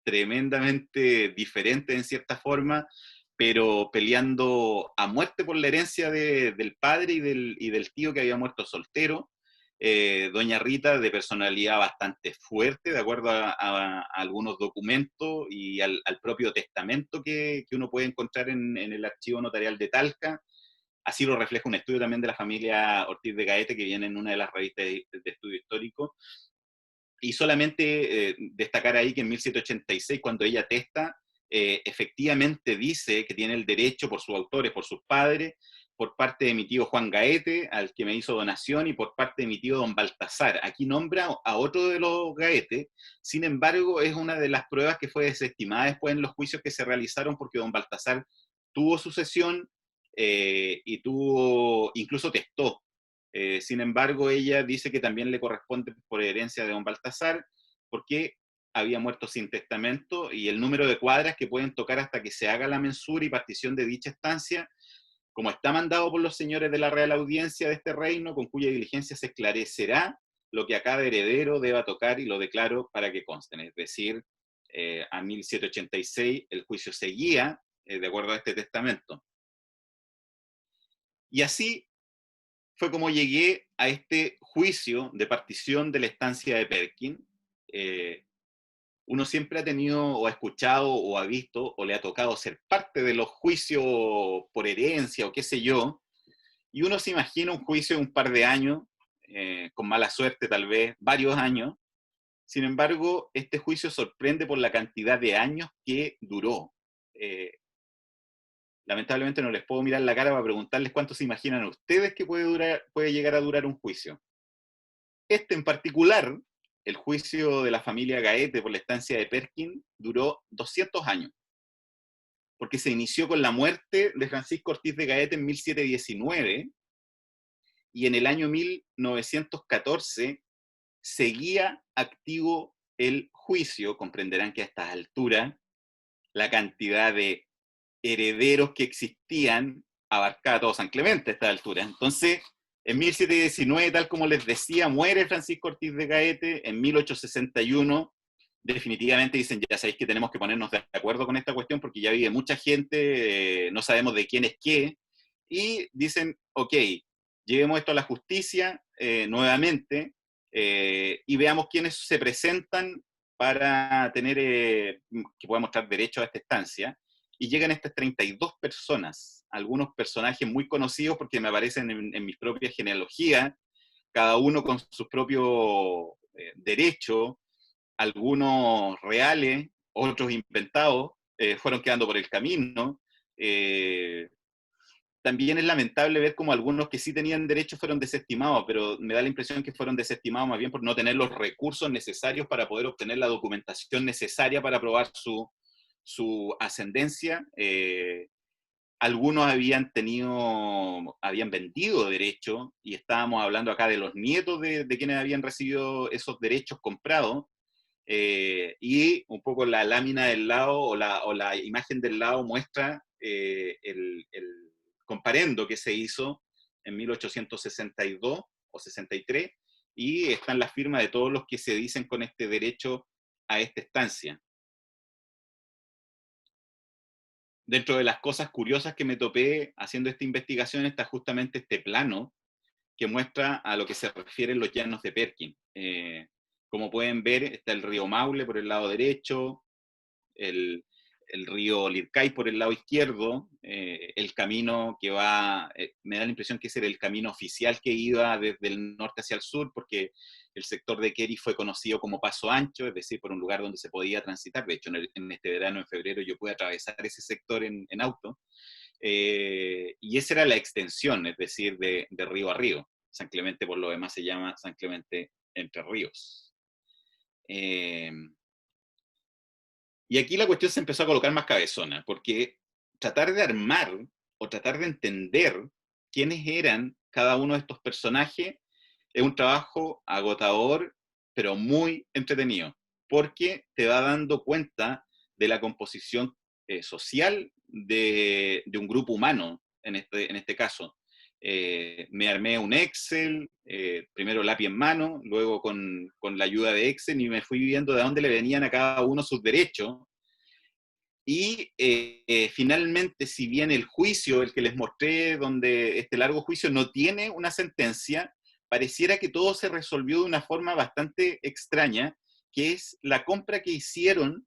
tremendamente diferentes en cierta forma, pero peleando a muerte por la herencia del padre y del tío que había muerto soltero. Doña Rita, de personalidad bastante fuerte, de acuerdo a algunos documentos y al propio testamento que uno puede encontrar en el archivo notarial de Talca. Así lo refleja un estudio también de la familia Ortiz de Gaete, que viene en una de las revistas de estudio histórico. Y solamente destacar ahí que en 1786, cuando ella testa, efectivamente dice que tiene el derecho por sus autores, por sus padres, por parte de mi tío Juan Gaete, al que me hizo donación, y por parte de mi tío don Baltasar. Aquí nombra a otro de los Gaete, sin embargo, es una de las pruebas que fue desestimada después en los juicios que se realizaron, porque don Baltasar tuvo sucesión y incluso testó. Sin embargo, ella dice que también le corresponde por herencia de don Baltasar, porque había muerto sin testamento, y el número de cuadras que pueden tocar hasta que se haga la mensura y partición de dicha estancia, como está mandado por los señores de la Real Audiencia de este reino, con cuya diligencia se esclarecerá lo que a cada heredero deba tocar, y lo declaro para que consten. Es decir, a 1786 el juicio seguía de acuerdo a este testamento. Y así fue como llegué a este juicio de partición de la estancia de Perkin. Uno siempre ha tenido, o ha escuchado, o ha visto, o le ha tocado ser parte de los juicios por herencia, o qué sé yo, y uno se imagina un juicio de un par de años, con mala suerte tal vez, varios años. Sin embargo, este juicio sorprende por la cantidad de años que duró. Lamentablemente no les puedo mirar la cara para preguntarles cuánto se imaginan ustedes que puede llegar a durar un juicio. Este en particular, el juicio de la familia Gaete por la estancia de Perkin, duró 200 años, porque se inició con la muerte de Francisco Ortiz de Gaete en 1719, y en el año 1914 seguía activo el juicio. Comprenderán que a estas alturas la cantidad de herederos que existían abarcaba todo San Clemente a esta altura. Entonces, en 1719, tal como les decía, muere Francisco Ortiz de Gaete. En 1861, definitivamente dicen, ya sabéis que tenemos que ponernos de acuerdo con esta cuestión porque ya vive mucha gente, no sabemos de quién es qué, y dicen, ok, llevemos esto a la justicia nuevamente, y veamos quiénes se presentan para tener, que puedan mostrar derecho a esta estancia. Y llegan estas 32 personas, algunos personajes muy conocidos porque me aparecen en mis propias genealogías, cada uno con sus propios derechos, algunos reales, otros inventados, fueron quedando por el camino. También es lamentable ver como algunos que sí tenían derechos fueron desestimados, pero me da la impresión que fueron desestimados más bien por no tener los recursos necesarios para poder obtener la documentación necesaria para probar su ascendencia. Algunos habían vendido derechos, y estábamos hablando acá de los nietos de quienes habían recibido esos derechos comprados, y un poco la lámina del lado, o la imagen del lado muestra el comparendo que se hizo en 1862 o 63, y están las firmas de todos los que se dicen con este derecho a esta estancia. Dentro de las cosas curiosas que me topé haciendo esta investigación está justamente este plano que muestra a lo que se refieren los llanos de Perkin. Como pueden ver, está el río Maule por el lado derecho, el río Lircay por el lado izquierdo, el camino que va, me da la impresión que ese era el camino oficial que iba desde el norte hacia el sur, porque el sector de Keri fue conocido como Paso Ancho, es decir, por un lugar donde se podía transitar. De hecho, en este verano, en febrero, yo pude atravesar ese sector en auto, y esa era la extensión, es decir, de río a río. San Clemente, por lo demás, se llama San Clemente Entre Ríos. Y aquí la cuestión se empezó a colocar más cabezona, porque tratar de armar o tratar de entender quiénes eran cada uno de estos personajes es un trabajo agotador, pero muy entretenido, porque te va dando cuenta de la composición social de un grupo humano, en este caso. Me armé un Excel, primero lápiz en mano, luego con la ayuda de Excel, y me fui viendo de dónde le venían a cada uno sus derechos. Y finalmente, si bien el juicio, el que les mostré, donde este largo juicio no tiene una sentencia, pareciera que todo se resolvió de una forma bastante extraña, que es la compra que hicieron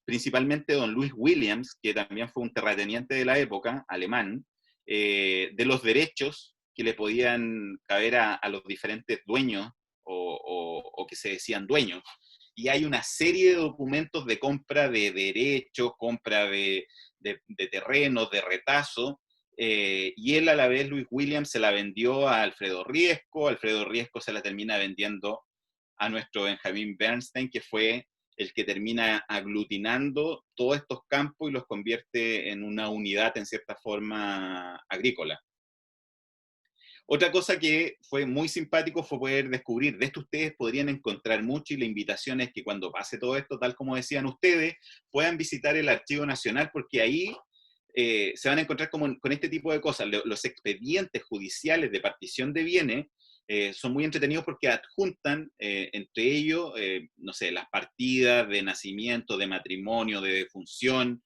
principalmente don Louis Williams, que también fue un terrateniente de la época, alemán, de los derechos que le podían caber a los diferentes dueños o que se decían dueños. Y hay una serie de documentos de compra de derechos, compra de terrenos, de retazo, y él a la vez, Louis Williams, se la vendió a Alfredo Riesco se la termina vendiendo a nuestro Benjamin Bernstein, que fue el que termina aglutinando todos estos campos y los convierte en una unidad, en cierta forma, agrícola. Otra cosa que fue muy simpático fue poder descubrir, de esto ustedes podrían encontrar mucho, y la invitación es que cuando pase todo esto, tal como decían ustedes, puedan visitar el Archivo Nacional, porque ahí se van a encontrar con este tipo de cosas. Los expedientes judiciales de partición de bienes son muy entretenidos porque adjuntan entre ellos, no sé, las partidas de nacimiento, de matrimonio, de defunción,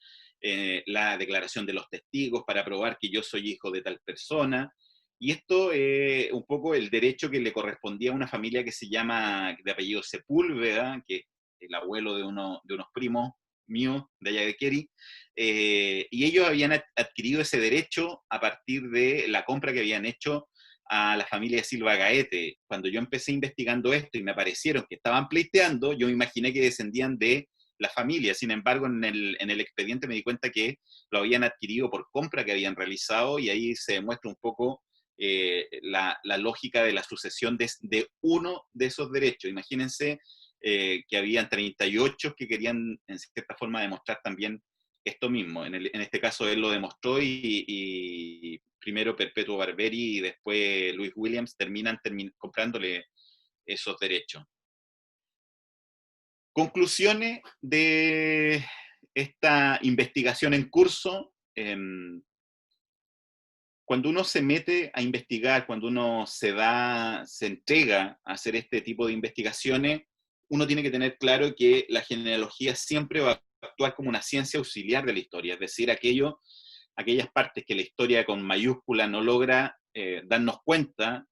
la declaración de los testigos para probar que yo soy hijo de tal persona. Y esto es un poco el derecho que le correspondía a una familia que se llama, de apellido Sepúlveda, que es el abuelo de unos primos míos de allá de Kerry, y ellos habían adquirido ese derecho a partir de la compra que habían hecho a la familia Silva Gaete. Cuando yo empecé investigando esto y me aparecieron que estaban pleiteando, yo me imaginé que descendían de la familia. Sin embargo, en el expediente me di cuenta que lo habían adquirido por compra que habían realizado, y ahí se demuestra un poco la lógica de la sucesión de uno de esos derechos. Imagínense que habían 38 que querían, en cierta forma, demostrar también esto mismo. En este caso él lo demostró, y primero Perpetuo Barberi y después Louis Williams terminan comprándole esos derechos. Conclusiones de esta investigación en curso. Cuando uno se mete a investigar, cuando uno se entrega a hacer este tipo de investigaciones, uno tiene que tener claro que la genealogía siempre va a actuar como una ciencia auxiliar de la historia, es decir, aquellas partes que la historia con mayúscula no logra darnos cuenta,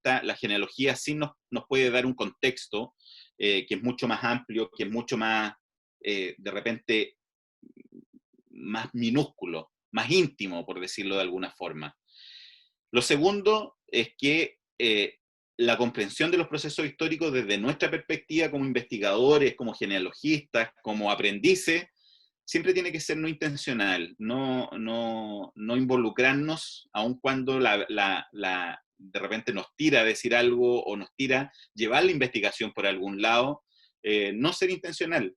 la genealogía sí nos puede dar un contexto que es mucho más amplio, que es mucho más, de repente, más minúsculo, más íntimo, por decirlo de alguna forma. Lo segundo es que la comprensión de los procesos históricos desde nuestra perspectiva como investigadores, como genealogistas, como aprendices, siempre tiene que ser no intencional, no involucrarnos, aun cuando de repente nos tira a decir algo o nos tira a llevar la investigación por algún lado, no ser intencional.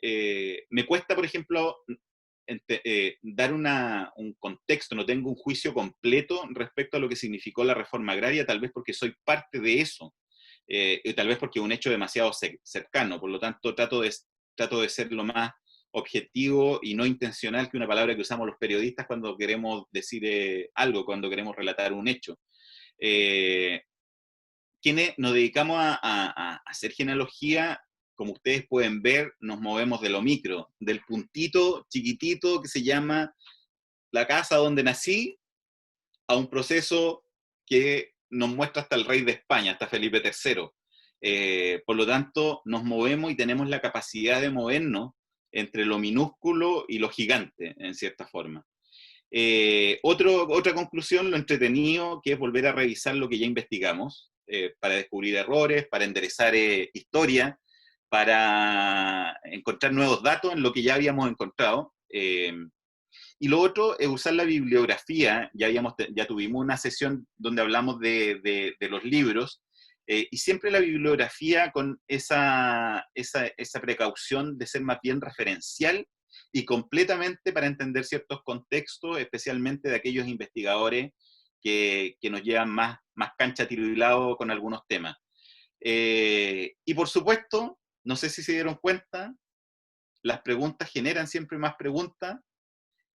Me cuesta, por ejemplo, dar un contexto, no tengo un juicio completo respecto a lo que significó la reforma agraria, tal vez porque soy parte de eso, y tal vez porque es un hecho demasiado cercano, por lo tanto trato de ser lo más objetivo y no intencional, que una palabra que usamos los periodistas cuando queremos decir algo, cuando queremos relatar un hecho. Quienes nos dedicamos a hacer genealogía, como ustedes pueden ver, nos movemos de lo micro, del puntito chiquitito que se llama la casa donde nací, a un proceso que nos muestra hasta el rey de España, hasta Felipe III. Por lo tanto, nos movemos y tenemos la capacidad de movernos entre lo minúsculo y lo gigante, en cierta forma. Otra conclusión, lo entretenido, que es volver a revisar lo que ya investigamos, para descubrir errores, para enderezar historia, para encontrar nuevos datos en lo que ya habíamos encontrado. Y lo otro es usar la bibliografía. Ya tuvimos una sesión donde hablamos de los libros, y siempre la bibliografía con esa precaución de ser más bien referencial y completamente para entender ciertos contextos, especialmente de aquellos investigadores que nos llevan más cancha tiro y lado con algunos temas. Y por supuesto, no sé si se dieron cuenta, las preguntas generan siempre más preguntas,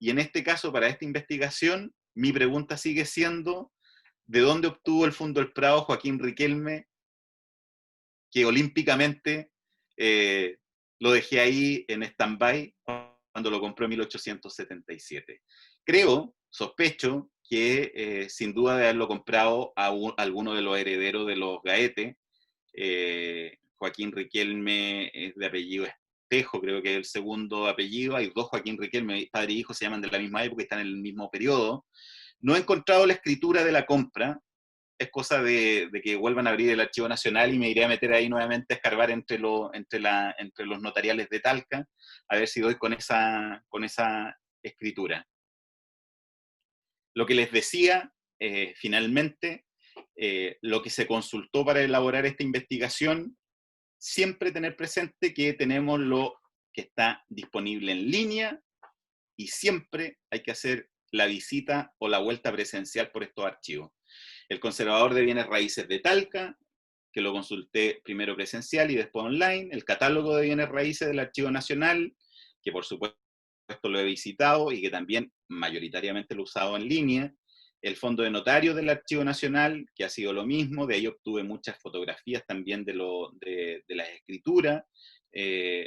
y en este caso, para esta investigación, mi pregunta sigue siendo: ¿de dónde obtuvo el Fondo del Prado Joaquín Riquelme, que olímpicamente lo dejé ahí en stand-by cuando lo compró en 1877. Creo, sospecho, que sin duda de haberlo comprado a alguno de los herederos de los Gaete. Joaquín Riquelme es de apellido Espejo, creo que es el segundo apellido. Hay dos Joaquín Riquelme, padre e hijo, se llaman de la misma época y están en el mismo periodo. No he encontrado la escritura de la compra. Es cosa de que vuelvan a abrir el Archivo Nacional y me iré a meter ahí nuevamente a escarbar entre los notariales de Talca, a ver si doy con esa escritura. Lo que les decía, finalmente, lo que se consultó para elaborar esta investigación, siempre tener presente que tenemos lo que está disponible en línea y siempre hay que hacer la visita o la vuelta presencial por estos archivos. El conservador de bienes raíces de Talca, que lo consulté primero presencial y después online, el catálogo de bienes raíces del Archivo Nacional, que por supuesto lo he visitado y que también mayoritariamente lo he usado en línea, el fondo de notarios del Archivo Nacional, que ha sido lo mismo, de ahí obtuve muchas fotografías también de las escrituras,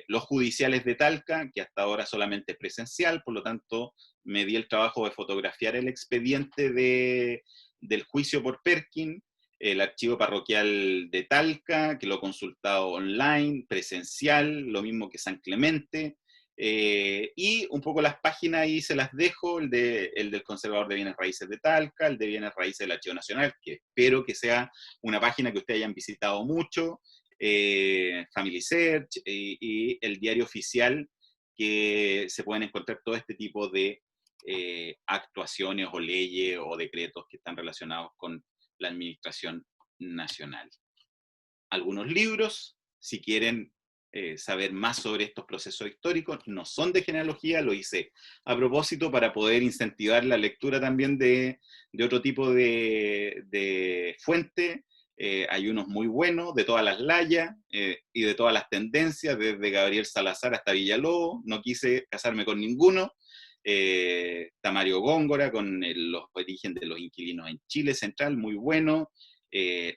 los judiciales de Talca, que hasta ahora solamente es presencial, por lo tanto me di el trabajo de fotografiar el expediente del juicio por Perkin, el archivo parroquial de Talca, que lo he consultado online, presencial, lo mismo que San Clemente, y un poco las páginas ahí se las dejo, el del Conservador de Bienes Raíces de Talca, el de Bienes Raíces del Archivo Nacional, que espero que sea una página que ustedes hayan visitado mucho, Family Search y el diario oficial, que se pueden encontrar todo este tipo de actuaciones o leyes o decretos que están relacionados con la administración nacional. Algunos libros, si quieren saber más sobre estos procesos históricos, no son de genealogía, lo hice a propósito para poder incentivar la lectura también de otro tipo de fuente. Hay unos muy buenos, de todas las layas y de todas las tendencias, desde Gabriel Salazar hasta Villalobos. No quise casarme con ninguno. Está Mario Góngora con los orígenes de los inquilinos en Chile Central, muy bueno.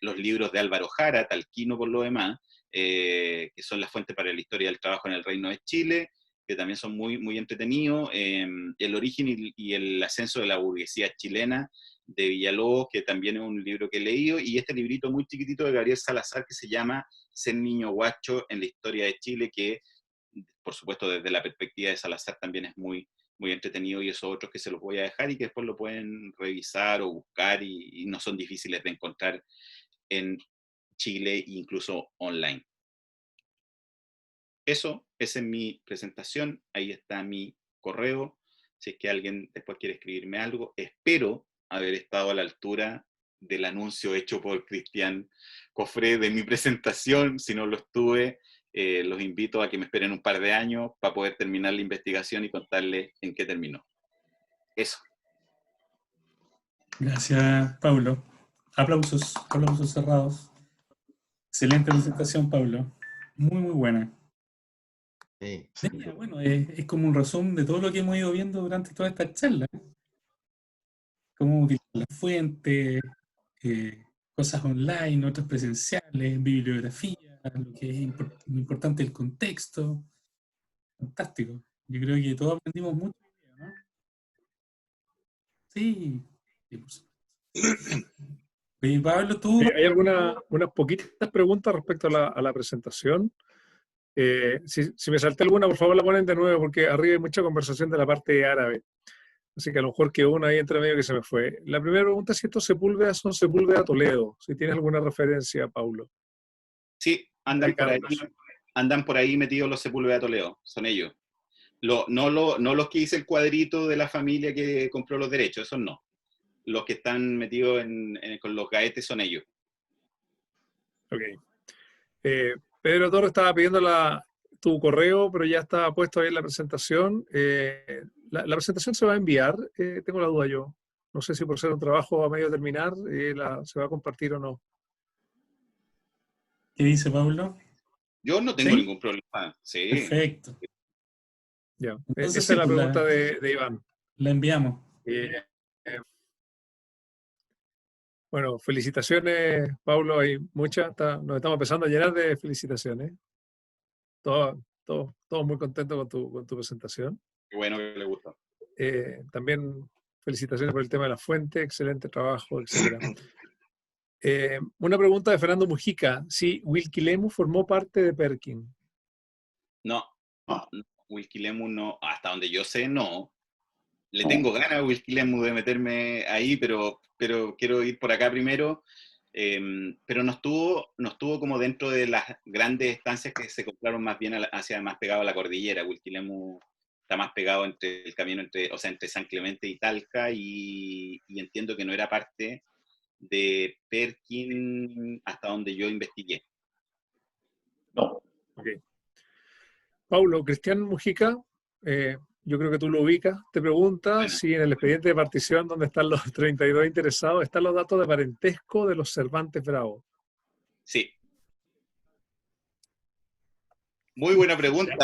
Los libros de Álvaro Jara, Talquino por lo demás, que son las fuentes para la historia del trabajo en el Reino de Chile, que también son muy, muy entretenidos. El origen y el ascenso de la burguesía chilena, de Villalobos, que también es un libro que he leído, y este librito muy chiquitito de Gabriel Salazar que se llama Ser niño guacho en la historia de Chile, que por supuesto desde la perspectiva de Salazar también es muy, muy entretenido, y esos otros que se los voy a dejar y que después lo pueden revisar o buscar y no son difíciles de encontrar en Chile, incluso online. Esa es mi presentación, ahí está mi correo, si es que alguien después quiere escribirme algo. Espero haber estado a la altura del anuncio hecho por Cristian Cofré de mi presentación. Si no lo estuve, los invito a que me esperen un par de años para poder terminar la investigación y contarles en qué terminó. Eso. Gracias, Pablo. Aplausos cerrados. Excelente presentación, Pablo. Muy, muy buena. Sí, Bueno, es como un resumen de todo lo que hemos ido viendo durante toda esta charla. Cómo utilizar la fuente, cosas online, otras presenciales, bibliografía, lo que es lo importante el contexto. Fantástico. Yo creo que todos aprendimos mucho, ¿no? Sí. Sí, por supuesto. Oye, Pablo, tú... Hay unas poquitas preguntas respecto a la presentación. Si me salté alguna, por favor la ponen de nuevo, porque arriba hay mucha conversación de la parte árabe. Así que a lo mejor quedó una ahí entre medio que se me fue. La primera pregunta es si estos Sepúlvedas son Sepúlveda Toledo. Si tienes alguna referencia, Paulo. Sí, andan por ahí metidos los Sepúlveda Toledo, son ellos. No los que hice el cuadrito de la familia que compró los derechos, esos no. Los que están metidos con los gaetes son ellos. Ok. Pedro Torres estaba pidiendo tu correo, pero ya estaba puesto ahí en la presentación. La presentación se va a enviar, tengo la duda yo. No sé si por ser un trabajo a medio terminar, se va a compartir o no. ¿Qué dice Pablo? Yo no tengo ¿Sí? ningún problema. Sí. Perfecto. Ya. Entonces, esa es la pues, pregunta de Iván. La enviamos. Bueno, felicitaciones, Paulo. Hay muchas. Nos estamos empezando a llenar de felicitaciones. Todos muy contentos con tu presentación. Qué bueno que le gustó. También felicitaciones por el tema de la fuente, excelente trabajo, etc. Una pregunta de Fernando Mujica. Si Wilkilemu formó parte de Perkin. No, Wilkilemu no, hasta donde yo sé, no. Le tengo ganas a Wilkilemu de meterme ahí, pero quiero ir por acá primero. Pero no estuvo como dentro de las grandes estancias que se compraron más bien hacia más pegado a la cordillera. Wilkilemu está más pegado entre el camino entre San Clemente y Talca, y entiendo que no era parte de Perkin hasta donde yo investigué. No. Okay. Paulo, Cristian Mujica, yo creo que tú lo ubicas, te pregunta si en el expediente de partición donde están los 32 interesados están los datos de parentesco de los Cervantes Bravo. Sí. Muy buena pregunta,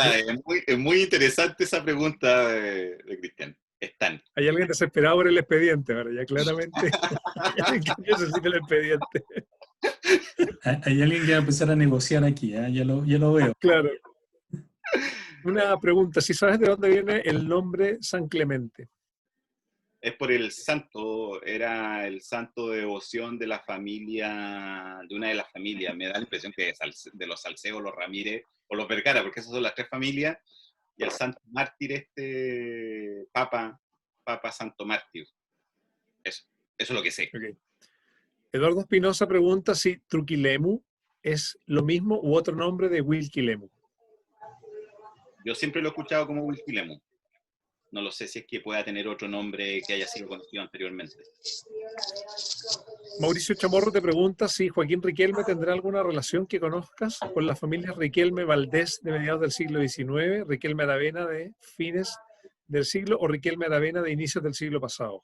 es muy interesante esa pregunta de Cristian. Están. Hay alguien desesperado por el expediente, ahora ya claramente hay alguien que necesita el expediente. Hay alguien que va a empezar a negociar aquí, ¿eh? Ya lo veo. Claro. Una pregunta, si sabes de dónde viene el nombre San Clemente. Es por el santo, era el santo de devoción de la familia, de una de las familias. Me da la impresión que es de los Salcedo, los Ramírez o los Vergara, porque esas son las tres familias. Y el santo mártir, Papa Santo Mártir. Eso es lo que sé. Okay. Eduardo Espinosa pregunta si Truquilemu es lo mismo u otro nombre de Wilkilemu. Yo siempre lo he escuchado como Wilkilemu. No lo sé si es que pueda tener otro nombre que haya sido conocido anteriormente. Mauricio Chamorro te pregunta si Joaquín Riquelme tendrá alguna relación que conozcas con la familia Riquelme Valdés de mediados del siglo XIX, Riquelme Aravena de fines del siglo o Riquelme Aravena de inicios del siglo pasado.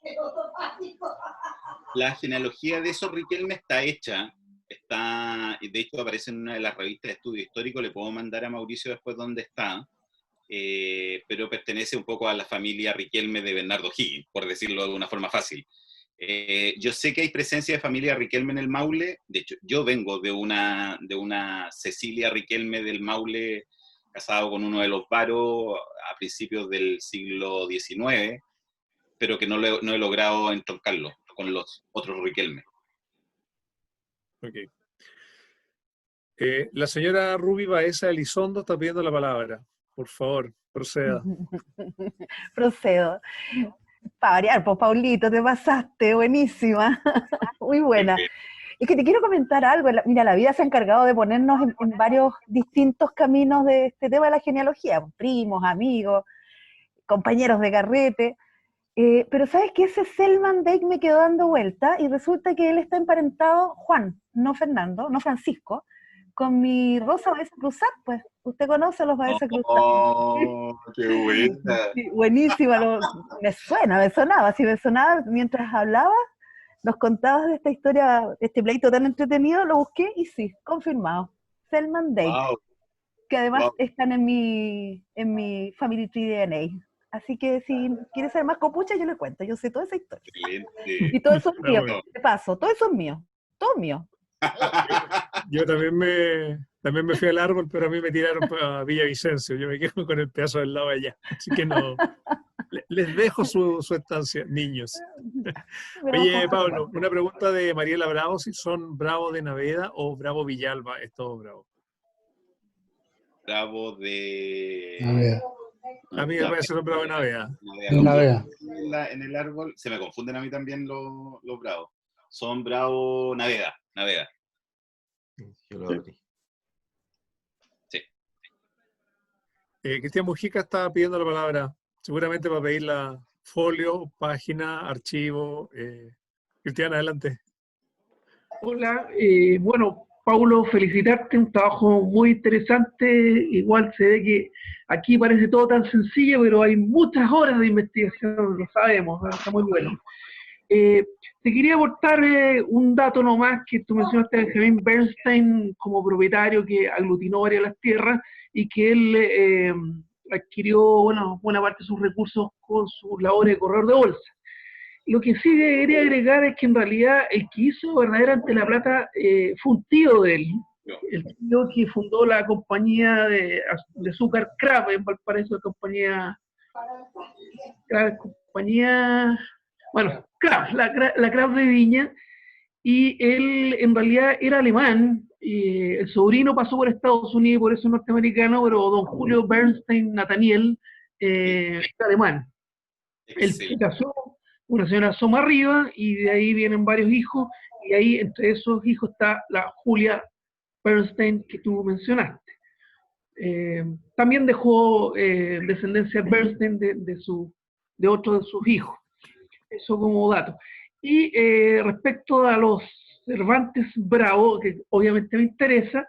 La genealogía de esos Riquelme está hecha, de hecho aparece en una de las revistas de estudio histórico, le puedo mandar a Mauricio después dónde está, pero pertenece un poco a la familia Riquelme de Bernardo Higgins, por decirlo de una forma fácil. Yo sé que hay presencia de familia Riquelme en el Maule. De hecho, yo vengo de una Cecilia Riquelme del Maule, casado con uno de los Varos a principios del siglo XIX, pero que no he logrado entroncarlo con los otros Riquelme. Okay. La señora Ruby Baeza Elizondo está pidiendo la palabra. Por favor, proceda. Procedo. Para variar, pues Paulito, te pasaste, buenísima, muy buena. Es que te quiero comentar algo. Mira, la vida se ha encargado de ponernos en varios distintos caminos de este tema de la genealogía, primos, amigos, compañeros de carrete, pero ¿sabes qué? Ese Selman Dake me quedó dando vuelta y resulta que él está emparentado, Juan, no Fernando, no Francisco, con mi Rosa Baeza Cruzat, pues. ¿Usted conoce a los Baeza Cruzat? ¡Oh, qué buena! Sí, buenísima, me sonaba, si me sonaba mientras hablaba, nos contabas de esta historia, este pleito tan entretenido, lo busqué y sí, confirmado. Selman Dake, Wow, que además wow. están en mi Family Tree DNA. Así que si quieres saber más copucha, yo le cuento, yo sé toda esa historia. Excelente. Y todo eso es mío, Bueno. de paso, todo eso es mío, todo mío. Yo también me fui al árbol, pero a mí me tiraron a Villavicencio. Yo me quedo con el pedazo del lado de allá. Así que no. Les dejo su estancia, niños. Oye, Pablo, una pregunta de Mariela Bravo, si son Bravo de Naveda o Bravo Villalba, es todo Bravo. Bravo de... A mí me parece un Bravo de Naveda. Naveda. En el árbol, se me confunden a mí también los Bravos. Son Bravo Naveda. Yo lo abrí. Sí. Cristian Mujica está pidiendo la palabra, seguramente para pedir la folio, página, archivo. Cristian, adelante. Hola, bueno, Paulo, felicitarte, un trabajo muy interesante. Igual se ve que aquí parece todo tan sencillo, pero hay muchas horas de investigación, lo sabemos, ¿no? Está muy bueno. Te quería aportar un dato nomás, que tú mencionaste a Benjamin Bernstein como propietario que aglutinó varias de las tierras y que él adquirió buena parte de sus recursos con sus labores de corredor de bolsa. Lo que sí debería agregar es que en realidad el que hizo verdaderamente la plata fue un tío de él, el tío que fundó la compañía de azúcar Kraft en Valparaíso, la compañía Kraft compañía, bueno, Kraft, la Kraft de Viña, y él en realidad era alemán, y el sobrino pasó por Estados Unidos, por eso es norteamericano, pero don Julio Bernstein Nathaniel era alemán. Él se Excelente. casó con una señora Somarriba y de ahí vienen varios hijos, y ahí entre esos hijos está la Julia Bernstein que tú mencionaste. También dejó descendencia Bernstein de otro de sus hijos. Eso como dato. Y respecto a los Cervantes Bravo, que obviamente me interesa,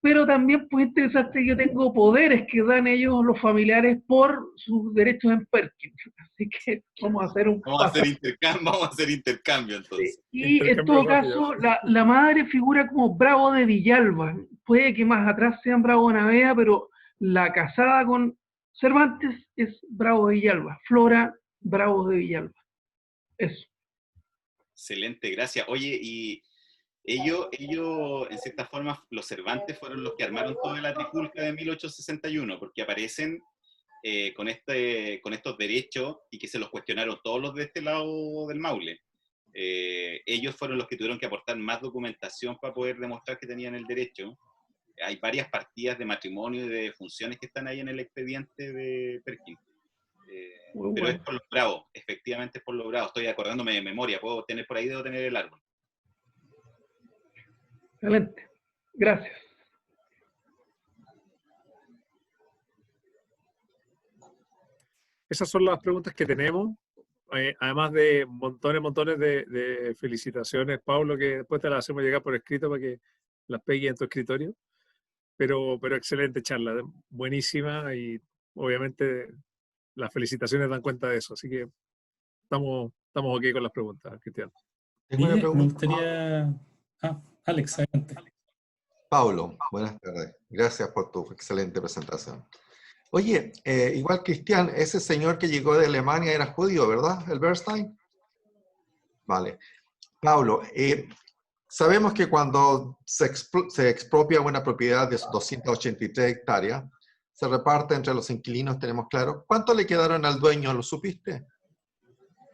pero también pues interesante que yo tengo poderes que dan ellos los familiares por sus derechos en Perkins. Así que vamos a hacer un Vamos a hacer intercambio entonces. Y en Intercambio todo rápido. caso, la madre figura como Bravo de Villalba. Puede que más atrás sean Bravo de Navea, pero la casada con Cervantes es Bravo de Villalba. Flora Bravo de Villalba. Eso. Excelente, gracias. Oye, y ellos, en cierta forma, los Cervantes fueron los que armaron toda la trifulca de 1861, porque aparecen con estos derechos y que se los cuestionaron todos los de este lado del Maule. Ellos fueron los que tuvieron que aportar más documentación para poder demostrar que tenían el derecho. Hay varias partidas de matrimonio y de funciones que están ahí en el expediente de Perkins. Pero es por los Bravos, efectivamente es por los Bravos. Estoy acordándome de memoria, debo tener el árbol. Excelente. Gracias. Esas son las preguntas que tenemos. Además de montones de felicitaciones, Pablo, que después te las hacemos llegar por escrito para que las pegues en tu escritorio. Pero excelente charla, buenísima, y obviamente las felicitaciones dan cuenta de eso. Así que estamos ok con las preguntas, Cristian. Tengo una Me pregunta. gustaría... Alex, adelante. Pablo, buenas tardes. Gracias por tu excelente presentación. Oye, igual Cristian, ese señor que llegó de Alemania era judío, ¿verdad? ¿El Bernstein? Vale. Pablo, sabemos que cuando se expropia una propiedad de 283 hectáreas, se reparte entre los inquilinos, tenemos claro. ¿Cuánto le quedaron al dueño? ¿Lo supiste?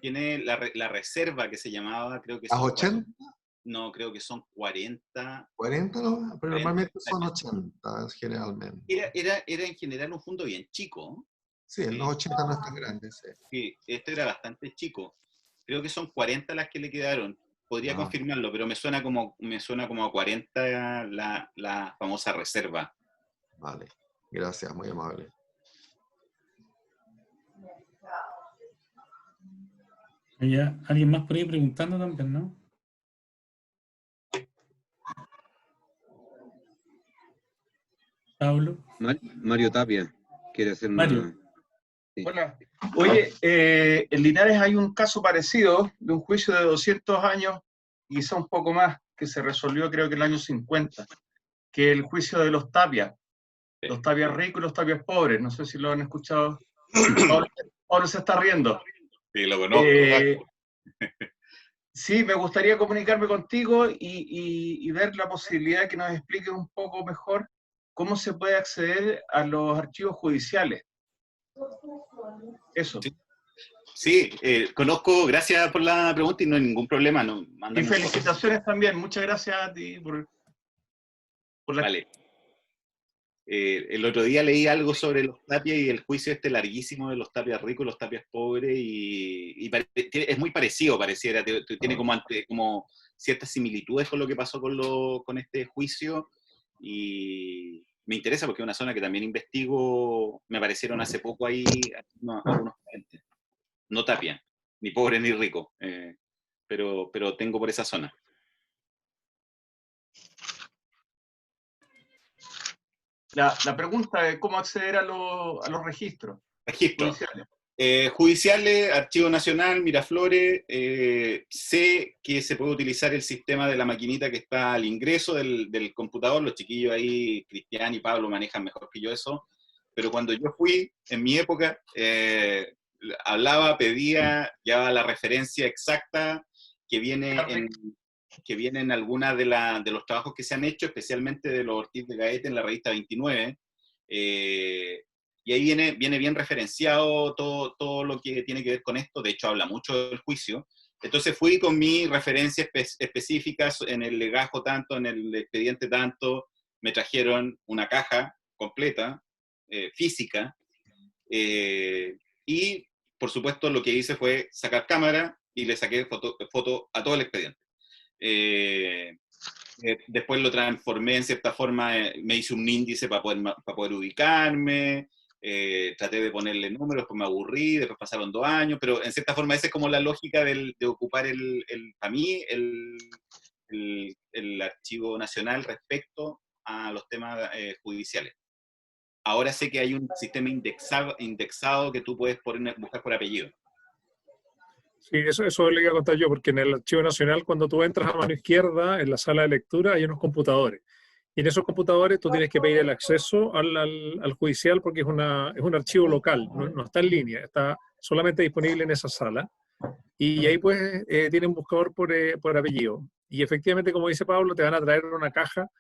Tiene la reserva que se llamaba, creo que ¿A son 80? No, creo que son 40. 40, ¿no? Pero normalmente son exactamente. 80, generalmente. Era en general un fondo bien chico. Sí, en los 80 no es tan grande, sí. Sí, este era bastante chico. Creo que son 40 las que le quedaron. Podría confirmarlo, pero me suena como a 40 la famosa reserva. Vale, gracias, muy amable. Había alguien más por ahí preguntando también, ¿no? Pablo. Mario Tapia quiere hacer Mario. una... Sí. Hola. Oye, en Linares hay un caso parecido de un juicio de 200 años, quizá un poco más, que se resolvió creo que en el año 50, que es el juicio de los Tapias, los Tapias ricos y los Tapias pobres. No sé si lo han escuchado. Pablo se está riendo. Sí, lo conozco. Sí, me gustaría comunicarme contigo y ver la posibilidad de que nos expliques un poco mejor cómo se puede acceder a los archivos judiciales. Eso. Sí, conozco, gracias por la pregunta y no hay ningún problema. No, y felicitaciones también, muchas gracias a ti por la... Vale. El otro día leí algo sobre los Tapias y el juicio larguísimo de los Tapias ricos y los Tapias pobres, y es muy parecido, pareciera, tiene como ciertas similitudes con lo que pasó con este juicio, y me interesa porque es una zona que también investigo. Me aparecieron hace poco ahí algunos clientes. No Tapia, ni pobre ni rico, pero tengo por esa zona. La pregunta es cómo acceder a los registros judiciales. Judiciales, Archivo Nacional, Miraflores. Sé que se puede utilizar el sistema de la maquinita que está al ingreso del computador. Los chiquillos ahí, Cristian y Pablo, manejan mejor que yo eso. Pero cuando yo fui, en mi época, pedía, llevaba la referencia exacta que viene en algunas de los trabajos que se han hecho, especialmente de los Ortiz de Gaete en la revista 29. y ahí viene bien referenciado todo lo que tiene que ver con esto, de hecho habla mucho del juicio. Entonces fui con mi referencia específica en el legajo tanto, en el expediente tanto, me trajeron una caja completa, física, y por supuesto lo que hice fue sacar cámara y le saqué foto a todo el expediente. Después lo transformé en cierta forma, me hice un índice para poder ubicarme, traté de ponerle números, después me aburrí, después pasaron 2 años, pero en cierta forma esa es como la lógica de ocupar para mí el archivo nacional respecto a los temas judiciales. Ahora sé que hay un sistema indexado que tú puedes buscar por apellido. Sí, eso le iba a contar yo, porque en el Archivo Nacional, cuando tú entras a mano izquierda, en la sala de lectura, hay unos computadores. Y en esos computadores tú tienes que pedir el acceso al judicial porque es un archivo local, no está en línea, está solamente disponible en esa sala. Y ahí pues tiene un buscador por apellido. Y efectivamente, como dice Pablo, te van a traer una caja,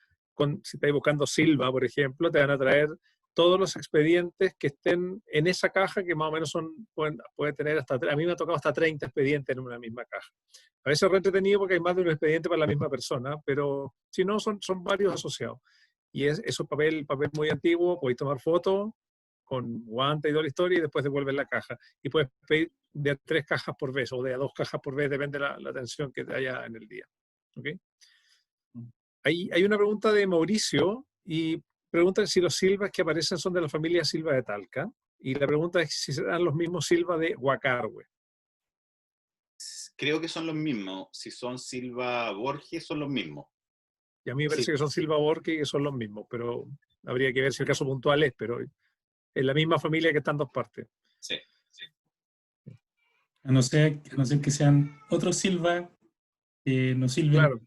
si estás buscando Silva, por ejemplo, te van a traer todos los expedientes que estén en esa caja, que más o menos puede tener a mí me ha tocado hasta 30 expedientes en una misma caja. A veces es re entretenido porque hay más de un expediente para la misma persona, pero si no, son varios asociados. Y eso es papel muy antiguo, podéis tomar fotos con guante y toda la historia y después devuelves la caja. Y puedes pedir de a 3 cajas por vez o de a 2 cajas por vez, depende de la atención que te haya en el día. ¿Okay? Hay una pregunta de Mauricio y pregunta si los Silvas que aparecen son de la familia Silva de Talca. Y la pregunta es si serán los mismos Silva de Huacarhue. Creo que son los mismos. Si son Silva Borges, son los mismos. Y a mí me parece que son Silva Borges y que son los mismos, pero habría que ver si el caso puntual es, pero es la misma familia que está en 2 partes. Sí. A no ser que sean otros Silva que no sirven. Claro.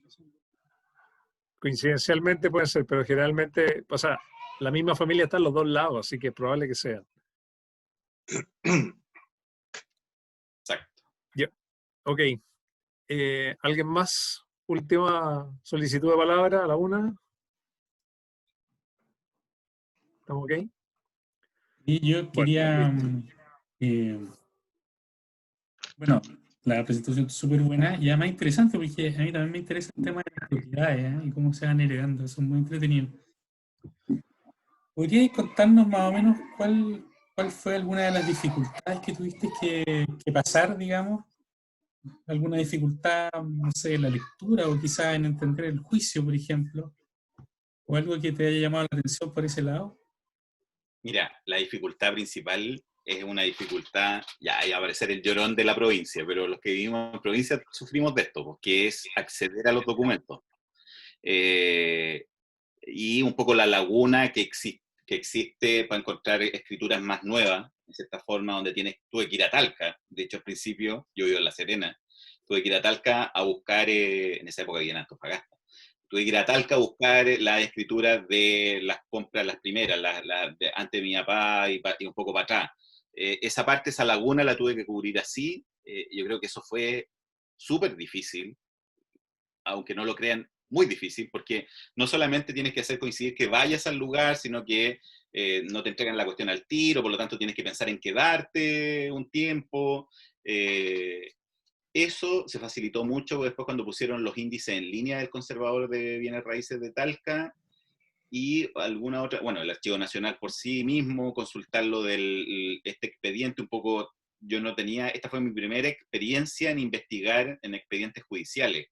Coincidencialmente puede ser, pero generalmente, o sea, la misma familia está en los 2 lados, así que es probable que sean. Exacto. Ok. ¿Alguien más? Última solicitud de palabra, a la 1. ¿Estamos ok? Y yo quería, bueno, la presentación es súper buena y además interesante porque a mí también me interesa el tema de las propiedades y cómo se van heredando, eso es muy entretenido. ¿Podríais contarnos más o menos cuál fue alguna de las dificultades que tuviste que pasar, digamos? ¿Alguna dificultad, no sé, en la lectura o quizás en entender el juicio, por ejemplo? ¿O algo que te haya llamado la atención por ese lado? Mira, la dificultad principal es una dificultad, ya va a aparecer el llorón de la provincia, pero los que vivimos en provincia sufrimos de esto, que es acceder a los documentos. Y un poco la laguna que existe para encontrar escrituras más nuevas, de cierta forma, donde tuve que ir a Talca. De hecho, al principio, yo vivo en La Serena, tuve que ir a Talca a buscar, en esa época vivía en Antofagasta, tuve que ir a Talca a buscar las escrituras de las compras, las primeras, antes de mi papá y un poco para atrás. Esa parte, esa laguna la tuve que cubrir así. Yo creo que eso fue súper difícil, aunque no lo crean, muy difícil, porque no solamente tienes que hacer coincidir que vayas al lugar, sino que no te entregan la cuestión al tiro, por lo tanto tienes que pensar en quedarte un tiempo. Eso se facilitó mucho después cuando pusieron los índices en línea del Conservador de Bienes Raíces de Talca y alguna otra, bueno, el Archivo Nacional por sí mismo, consultarlo este expediente un poco. Yo no tenía, esta fue mi primera experiencia en investigar en expedientes judiciales.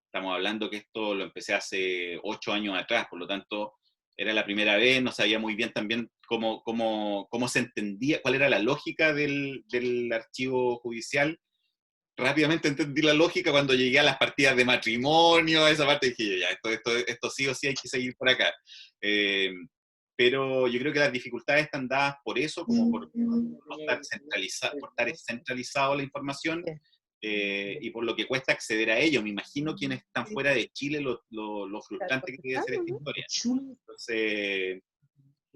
Estamos hablando que esto lo empecé hace 8 años atrás, por lo tanto era la primera vez, no sabía muy bien también cómo se entendía, cuál era la lógica del archivo judicial. Rápidamente entendí la lógica cuando llegué a las partidas de matrimonio, esa parte dije, ya, esto sí o sí hay que seguir por acá. Pero yo creo que las dificultades están dadas por eso, como por no estar centralizado la información, y por lo que cuesta acceder a ello. Me imagino quienes están fuera de Chile lo frustrante que tiene ser esta historia. Entonces,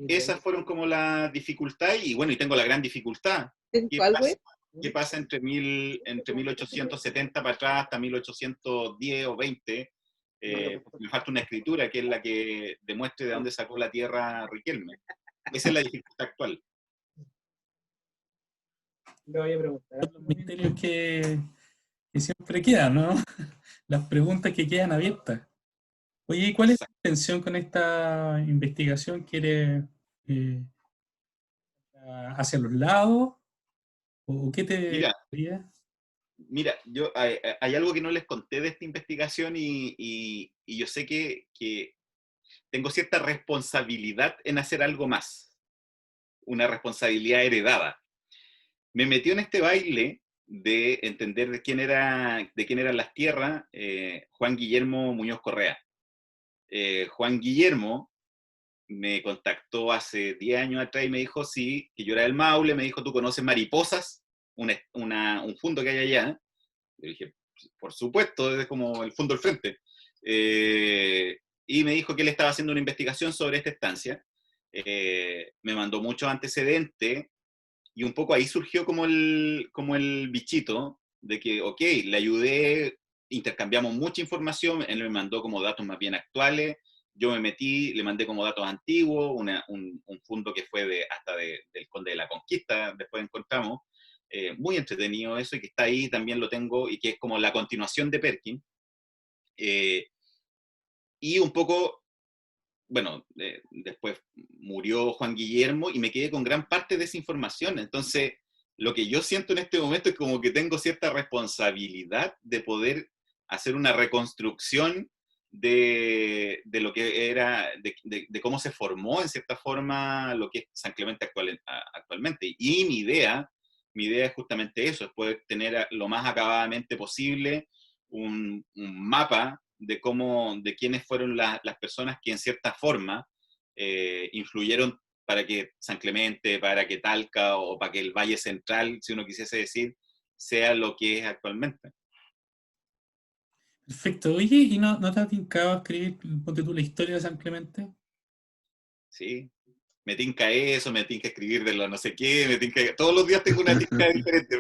esas fueron como las dificultades, y bueno, y tengo la gran dificultad. ¿Qué pasa entre 1870 para atrás hasta 1810 o 20? Me falta una escritura que es la que demuestre de dónde sacó la tierra Riquelme. Esa es la dificultad actual. Le voy a preguntar. Los misterios que siempre quedan, ¿no? Las preguntas que quedan abiertas. Oye, ¿y cuál es tu intención con esta investigación? ¿Quieres hacia los lados? ¿O qué te Mira, gustaría? hay algo que no les conté de esta investigación y yo sé que tengo cierta responsabilidad en hacer algo más, una responsabilidad heredada. Me metió en este baile de entender de quién eran las tierras Juan Guillermo Muñoz Correa. Juan Guillermo me contactó hace 10 años atrás y me dijo, sí, que yo era del Maule, me dijo, ¿tú conoces Mariposas? Un fondo que hay allá. Yo dije, por supuesto, es como el fondo del frente. Y me dijo que él estaba haciendo una investigación sobre esta estancia. Me mandó muchos antecedentes y un poco ahí surgió como el bichito de que, ok, le ayudé, intercambiamos mucha información, él me mandó como datos más bien actuales, yo me metí, le mandé como datos antiguos, un fondo que fue del Conde de la Conquista, después encontramos, muy entretenido eso y que está ahí, también lo tengo, y que es como la continuación de Perkin. Y un poco, bueno, después murió Juan Guillermo y me quedé con gran parte de esa información. Entonces, lo que yo siento en este momento es como que tengo cierta responsabilidad de poder hacer una reconstrucción de lo que era, de cómo se formó en cierta forma lo que es San Clemente actualmente. Y mi idea es justamente eso, es poder tener lo más acabadamente posible un mapa de cómo, de quiénes fueron las personas que en cierta forma influyeron para que San Clemente, para que Talca o para que el Valle Central, si uno quisiese decir, sea lo que es actualmente. Perfecto. Oye, ¿y no te has tincado a escribir, ponte tú, la historia de San Clemente? ¿Sí? Me tinca eso, me tinca escribir de lo no sé qué, todos los días tengo una tinca diferente,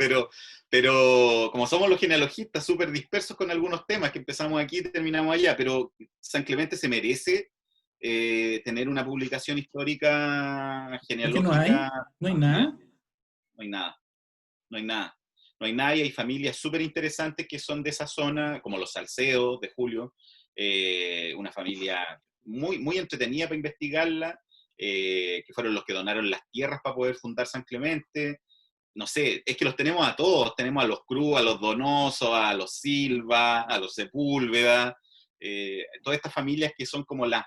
pero como somos los genealogistas súper dispersos con algunos temas, que empezamos aquí y terminamos allá, pero San Clemente se merece tener una publicación histórica ¿Por qué no hay? genealógica ¿No hay amplia. nada? No hay nada, no hay nada. No hay nada y hay familias súper interesantes que son de esa zona, como los Salcedos de Julio, una familia muy, muy entretenida para investigarla, que fueron los que donaron las tierras para poder fundar San Clemente. No sé, es que los tenemos a todos, tenemos a los Cruz, a los Donoso, a los Silva, a los Sepúlveda, todas estas familias que son como las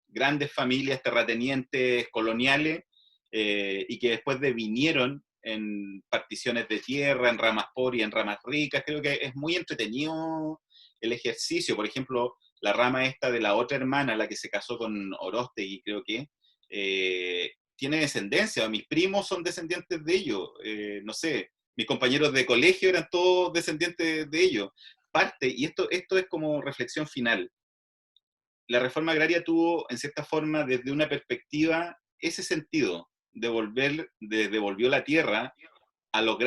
grandes familias terratenientes coloniales y que después vinieron en particiones de tierra, en ramas pobres y en ramas ricas. Creo que es muy entretenido el ejercicio. Por ejemplo, la rama esta de la otra hermana, la que se casó con Orostegui, creo que, tiene descendencia. Mis primos son descendientes de ellos. No sé, mis compañeros de colegio eran todos descendientes de ellos. Parte, y esto es como reflexión final. La reforma agraria tuvo, en cierta forma, desde una perspectiva, ese sentido, devolvió la tierra a los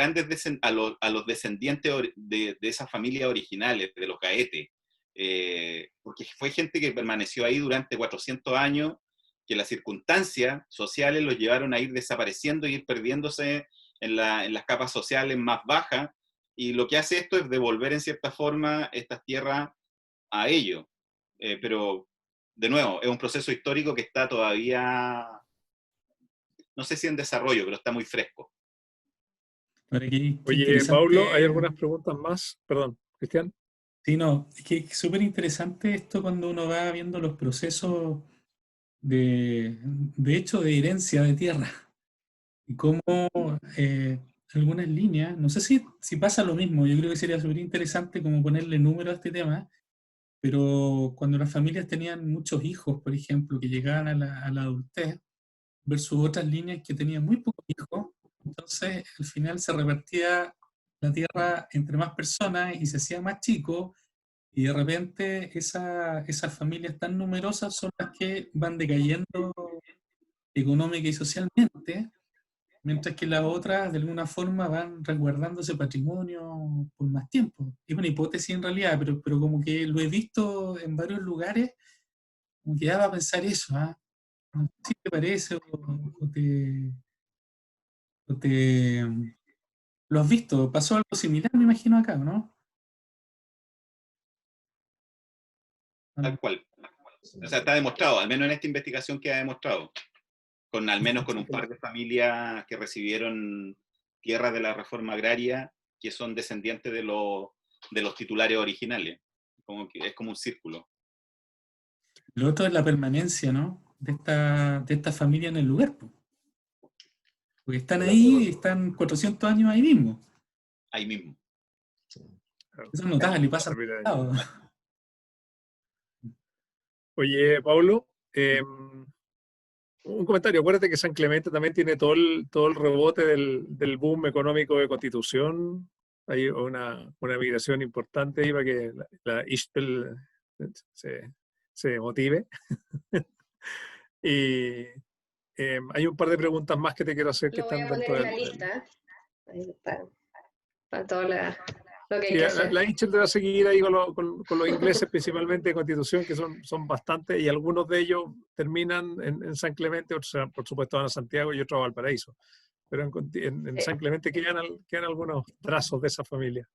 a los descendientes de esas familias originales, de los Gaete, porque fue gente que permaneció ahí durante 400 años, que las circunstancias sociales los llevaron a ir desapareciendo y ir perdiéndose en las capas sociales más bajas, y lo que hace esto es devolver en cierta forma estas tierras a ellos. Pero, de nuevo, es un proceso histórico que está todavía, no sé si en desarrollo, pero está muy fresco. Ahora, qué Oye, Paulo, ¿hay interesante. algunas preguntas más? Perdón, Cristian. Sí, no, es que es súper interesante esto cuando uno va viendo los procesos de hecho de herencia de tierra y cómo algunas líneas, no sé si pasa lo mismo, yo creo que sería súper interesante como ponerle número a este tema, pero cuando las familias tenían muchos hijos, por ejemplo, que llegaban a la adultez, versus otras líneas que tenían muy pocos hijos, entonces al final se repartía la tierra entre más personas y se hacía más chico, y de repente esas familias tan numerosas son las que van decayendo económica y socialmente, mientras que las otras de alguna forma van resguardando ese patrimonio por más tiempo. Es una hipótesis en realidad, pero como que lo he visto en varios lugares, como que daba a pensar eso, ¿ah? No sé si te parece o te ¿Lo has visto? ¿Pasó algo similar, me imagino, acá, ¿no? Tal cual. O sea, está demostrado, al menos en esta investigación que ha demostrado, al menos con un par de familias que recibieron tierras de la reforma agraria que son descendientes de los titulares originales. Es como un círculo. Lo otro es la permanencia, ¿no? De esta familia en el lugar, po. Porque están ahí y están 400 años ahí mismo. Ahí mismo. Eso es notable y pasa Mira, al lado. Oye, Pablo, un comentario. Acuérdate que San Clemente también tiene todo el rebote del boom económico de Constitución. Hay una migración importante ahí para que la Ispel se motive. Y hay un par de preguntas más que te quiero hacer que Lo voy están a poner dentro en la lista. Ahí para todo lo que hay Sí, que hacer. la Ischel debe seguir ahí con los ingleses, principalmente de Constitución, que son bastantes, y algunos de ellos terminan en San Clemente, otros por supuesto van a Santiago y otros a Valparaíso. Pero en San Clemente quedan algunos trazos de esa familia.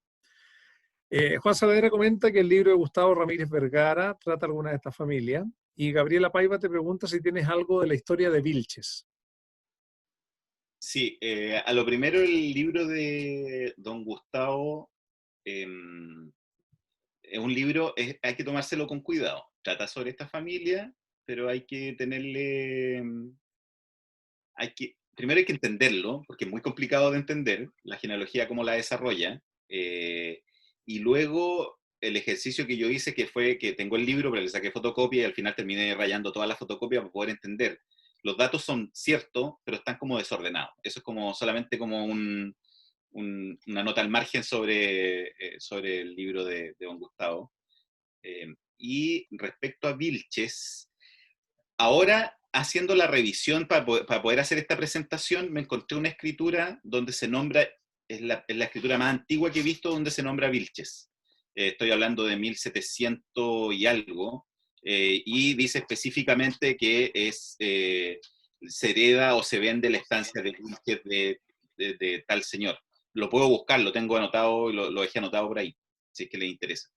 Juan Saavedra comenta que el libro de Gustavo Ramírez Vergara trata alguna de estas familias, y Gabriela Paiva te pregunta si tienes algo de la historia de Vilches. Sí, a lo primero el libro de don Gustavo es un libro, hay que tomárselo con cuidado. Trata sobre esta familia, pero hay que tenerle, primero hay que entenderlo, porque es muy complicado de entender, la genealogía, cómo la desarrolla, y luego el ejercicio que yo hice, que fue que tengo el libro, pero le saqué fotocopia y al final terminé rayando toda la fotocopia para poder entender. Los datos son ciertos, pero están como desordenados. Eso es como solamente como una nota al margen sobre el libro de don Gustavo. Y respecto a Vilches, ahora haciendo la revisión para poder hacer esta presentación, me encontré una escritura donde se nombra, es la escritura más antigua que he visto donde se nombra Vilches. Estoy hablando de 1700 y algo, y dice específicamente que se hereda o se vende la estancia de Vilches de tal señor. Lo puedo buscar, lo tengo anotado, lo dejé anotado por ahí, si es que les interesa.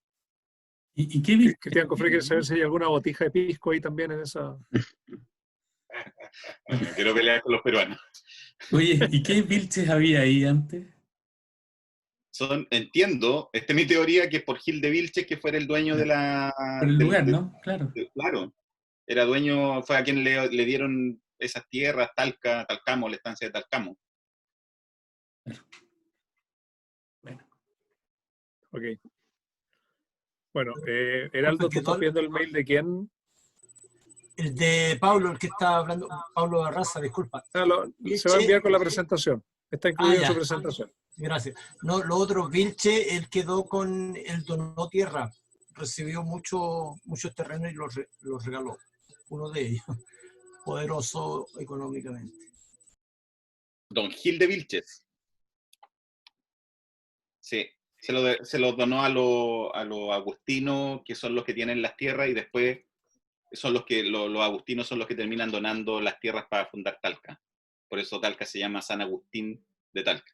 ¿Y qué viste? Cristian Cofré quiere saber si hay alguna botija de pisco ahí también en esa... Bueno, quiero pelear con los peruanos. Oye, ¿y qué Vilches había ahí antes? Entiendo, esta es mi teoría, que es por Gil de Vilches, que fuera el dueño de la... Por el lugar, ¿no? Claro. Claro, era dueño, fue a quien le dieron esas tierras, Talcamo, la estancia de Talcamo. Claro. Bueno. Ok. Bueno, Heraldo, ¿tú estás viendo el mail de quién? El de Pablo, el que está hablando, Pablo Barraza, disculpa. Se va a enviar con la presentación. Está incluido en su presentación. Gracias. No, lo otro, Vilche, él quedó con, él donó tierra, recibió muchos terrenos y los regaló. Uno de ellos, poderoso económicamente. Don Gil de Vilches. Sí, se lo donó a los agustinos, que son los que tienen las tierras, y después son los agustinos son los que terminan donando las tierras para fundar Talca. Por eso Talca se llama San Agustín de Talca.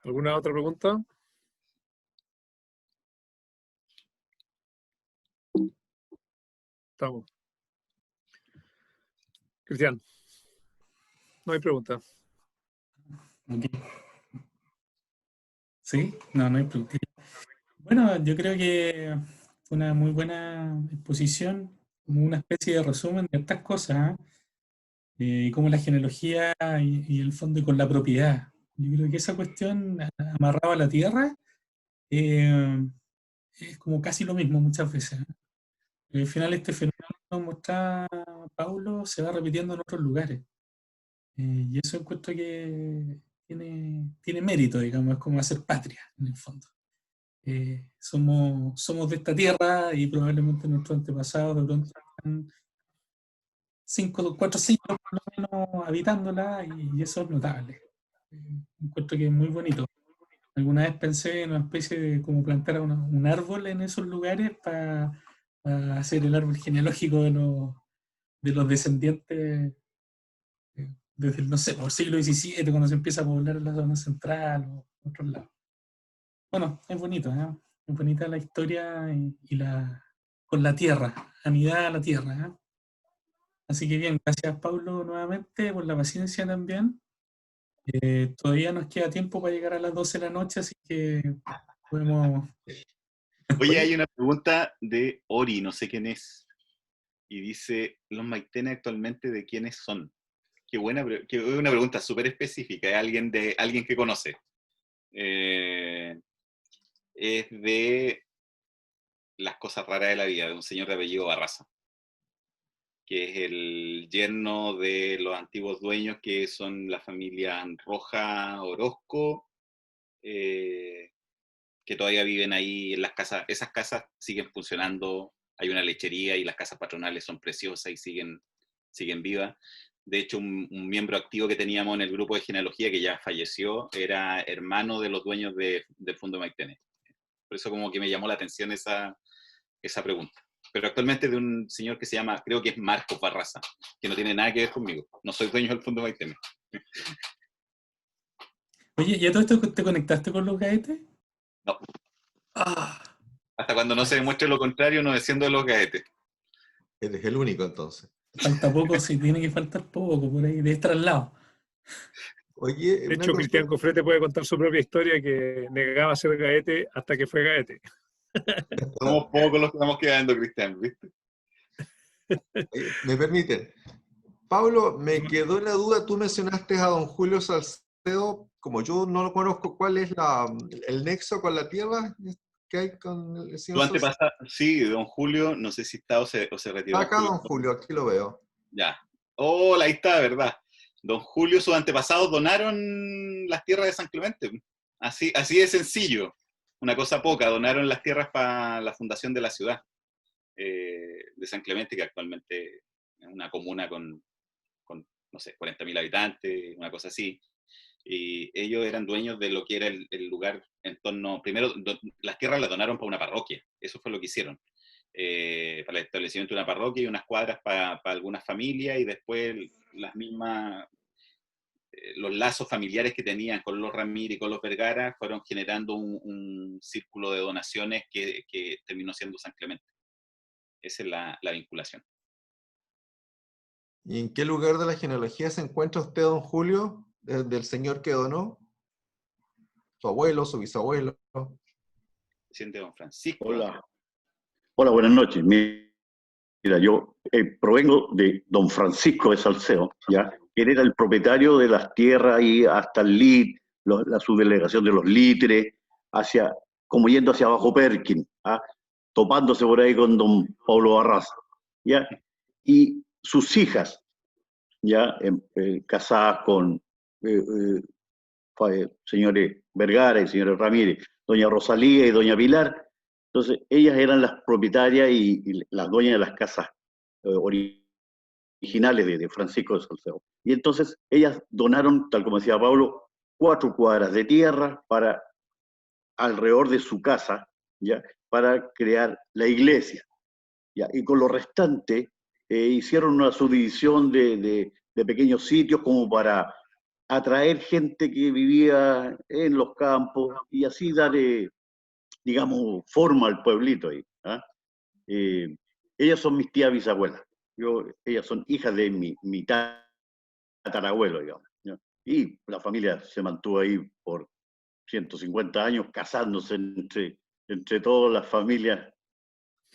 ¿Alguna otra pregunta? Estamos. Cristian. No hay pregunta. Okay. ¿Sí? No hay pregunta. Bueno, yo creo que fue una muy buena exposición, como una especie de resumen de estas cosas, y como la genealogía y el fondo con la propiedad. Yo creo que esa cuestión amarrada a la tierra es como casi lo mismo muchas veces. Al final este fenómeno que nos mostraba Paulo se va repitiendo en otros lugares. Y eso encuentro que tiene mérito, digamos, es como hacer patria, en el fondo. Somos de esta tierra y probablemente nuestros antepasados de pronto están 4 siglos por lo menos habitándola, y eso es notable. Encuentro que es muy bonito. Alguna vez pensé en una especie de como plantar un árbol en esos lugares para hacer el árbol genealógico de los descendientes desde el, no sé, por el siglo XVII, cuando se empieza a poblar la zona central o otros lados. Bueno, es bonito, ¿eh? Es bonita la historia y con la tierra, anidada a la tierra, ¿eh? Así que bien, gracias Pablo nuevamente por la paciencia también. Todavía nos queda tiempo para llegar a las 12 de la noche, así que podemos... Oye, hay una pregunta de Ori, no sé quién es, y dice, ¿los maitenes actualmente de quiénes son? Qué buena, que es una pregunta súper específica, de alguien que conoce. Es de Las cosas raras de la vida, de un señor de apellido Barraza, que es el yerno de los antiguos dueños, que son la familia Roja Orozco, que todavía viven ahí en las casas. Esas casas siguen funcionando, hay una lechería y las casas patronales son preciosas y siguen vivas. De hecho, un miembro activo que teníamos en el grupo de genealogía, que ya falleció, era hermano de los dueños del Fondo Maitene. Por eso como que me llamó la atención esa pregunta. Pero actualmente es de un señor que se llama, creo que es Marcos Barraza, que no tiene nada que ver conmigo. No soy dueño del Fondo Maitene. Oye, ¿ya todo esto te conectaste con los gaetes? No. Ah, Hasta cuando no se demuestre lo contrario, no desciendo de los gaetes. Eres el único entonces. falta poco, sí, tiene que faltar poco por ahí, de traslado. Oye, De una hecho, Cristian consulta. Cofrete puede contar su propia historia, que negaba ser gaete hasta que fue gaete. Somos pocos los que estamos quedando, Cristian, ¿viste? ¿Me permiten? Pablo, me quedó la duda, tú mencionaste a don Julio Salcedo, como yo no lo conozco, ¿cuál es el nexo con la tierra que hay con el Tu señor Salcedo? antepasado, sí, don Julio, no sé si está o se retiró. Acá don Julio, aquí lo veo. Ya. Oh, ahí está, ¿verdad? Don Julio, sus antepasados donaron las tierras de San Clemente. Así de sencillo. Una cosa poca, donaron las tierras para la fundación de la ciudad de San Clemente, que actualmente es una comuna con no sé, 40.000 habitantes, una cosa así. Y ellos eran dueños de lo que era el lugar en torno, primero, las tierras las donaron para una parroquia, eso fue lo que hicieron, para el establecimiento de una parroquia y unas cuadras para algunas familias, y después las mismas, los lazos familiares que tenían con los Ramírez y con los Vergara fueron generando un círculo de donaciones que terminó siendo San Clemente. Esa es la vinculación. ¿Y en qué lugar de la genealogía se encuentra usted, don Julio, del señor que donó? ¿Su abuelo, su bisabuelo? Presidente don Francisco. Hola. Hola, buenas noches. Mira, yo provengo de don Francisco de Salcedo, ¿ya? Él era el propietario de las tierras ahí hasta el LIT, la subdelegación de los Litres, como yendo hacia abajo Perkin, ¿ah? Topándose por ahí con don Pablo Barraza, ¿ya? Y sus hijas, ya casadas con señores Vergara y señores Ramírez, doña Rosalía y doña Pilar. Entonces, ellas eran las propietarias y las dueñas de las casas originales de Francisco de Salcedo. Y entonces, ellas donaron, tal como decía Pablo, 4 cuadras de tierra alrededor de su casa, ¿ya? Para crear la iglesia, ¿ya? Y con lo restante hicieron una subdivisión de pequeños sitios como para atraer gente que vivía en los campos y así dar, digamos, forma al pueblito ahí. ¿Ah? Ellas son mis tías bisabuelas. Ellas son hijas de mi tatarabuelo, digamos, ¿no? Y la familia se mantuvo ahí por 150 años, casándose entre todas las familias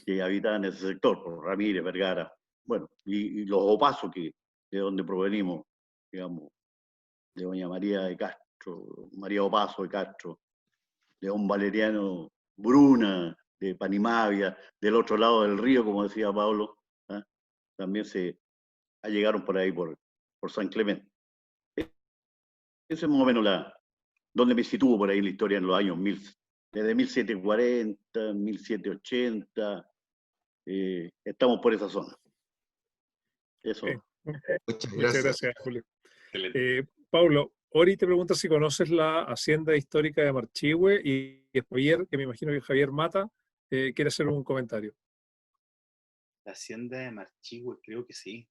que habitaban ese sector, por Ramírez, Vergara, bueno, y los Opasos, de donde provenimos, digamos, de doña María de Castro, María Opaso de Castro, de don Valeriano Bruna, de Panimavia, del otro lado del río, como decía Pablo, ¿eh? También llegaron por ahí, por San Clemente. Eso es más o menos donde me sitúo por ahí en la historia en los años desde 1740, 1780, estamos por esa zona. Eso. Muchas Muchas gracias. gracias, Julio. Pablo, Ori te pregunta si conoces la Hacienda Histórica de Marchihue, y Javier, que me imagino que Javier Mata, quiere hacer un comentario. La Hacienda de Marchihue, creo que sí.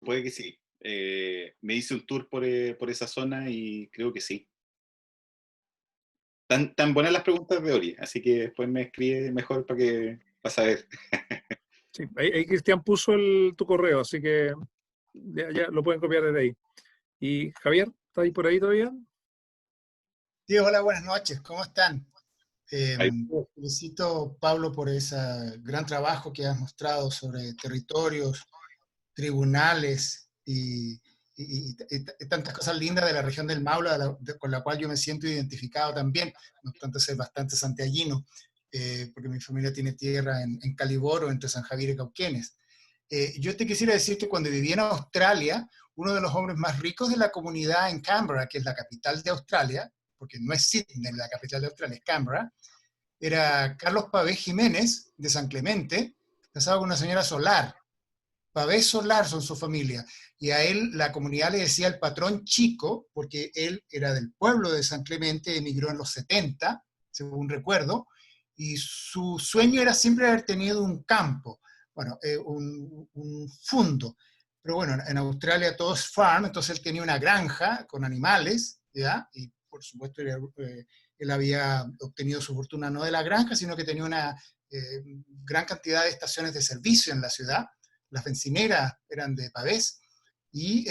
Puede que sí. me hice un tour por esa zona y creo que sí. Tan buenas las preguntas de Ori, así que después me escribe mejor para saber. Sí, ahí Cristian puso tu correo, así que ya lo pueden copiar desde ahí. Y Javier, ¿está ahí por ahí todavía? Sí, hola, buenas noches, ¿cómo están? Ahí. Felicito, Pablo, por ese gran trabajo que has mostrado sobre territorios, tribunales y tantas cosas lindas de la región del Maule, con la cual yo me siento identificado también, no obstante ser bastante santiaguino, porque mi familia tiene tierra en Caliboro, entre San Javier y Cauquenes. Yo te quisiera decir que cuando viví en Australia, uno de los hombres más ricos de la comunidad en Canberra, que es la capital de Australia, porque no es Sydney la capital de Australia, es Canberra, era Carlos Pavé Jiménez, de San Clemente, casado con una señora Solar. Pavé Solar son su familia, y a él la comunidad le decía el patrón chico, porque él era del pueblo de San Clemente, emigró en los 70, según recuerdo, y su sueño era siempre haber tenido un campo, bueno, un fundo. Pero bueno, en Australia todo es farm, entonces él tenía una granja con animales, ¿ya? Y por supuesto él había obtenido su fortuna no de la granja, sino que tenía una gran cantidad de estaciones de servicio en la ciudad. Las bencineras eran de Pavés, y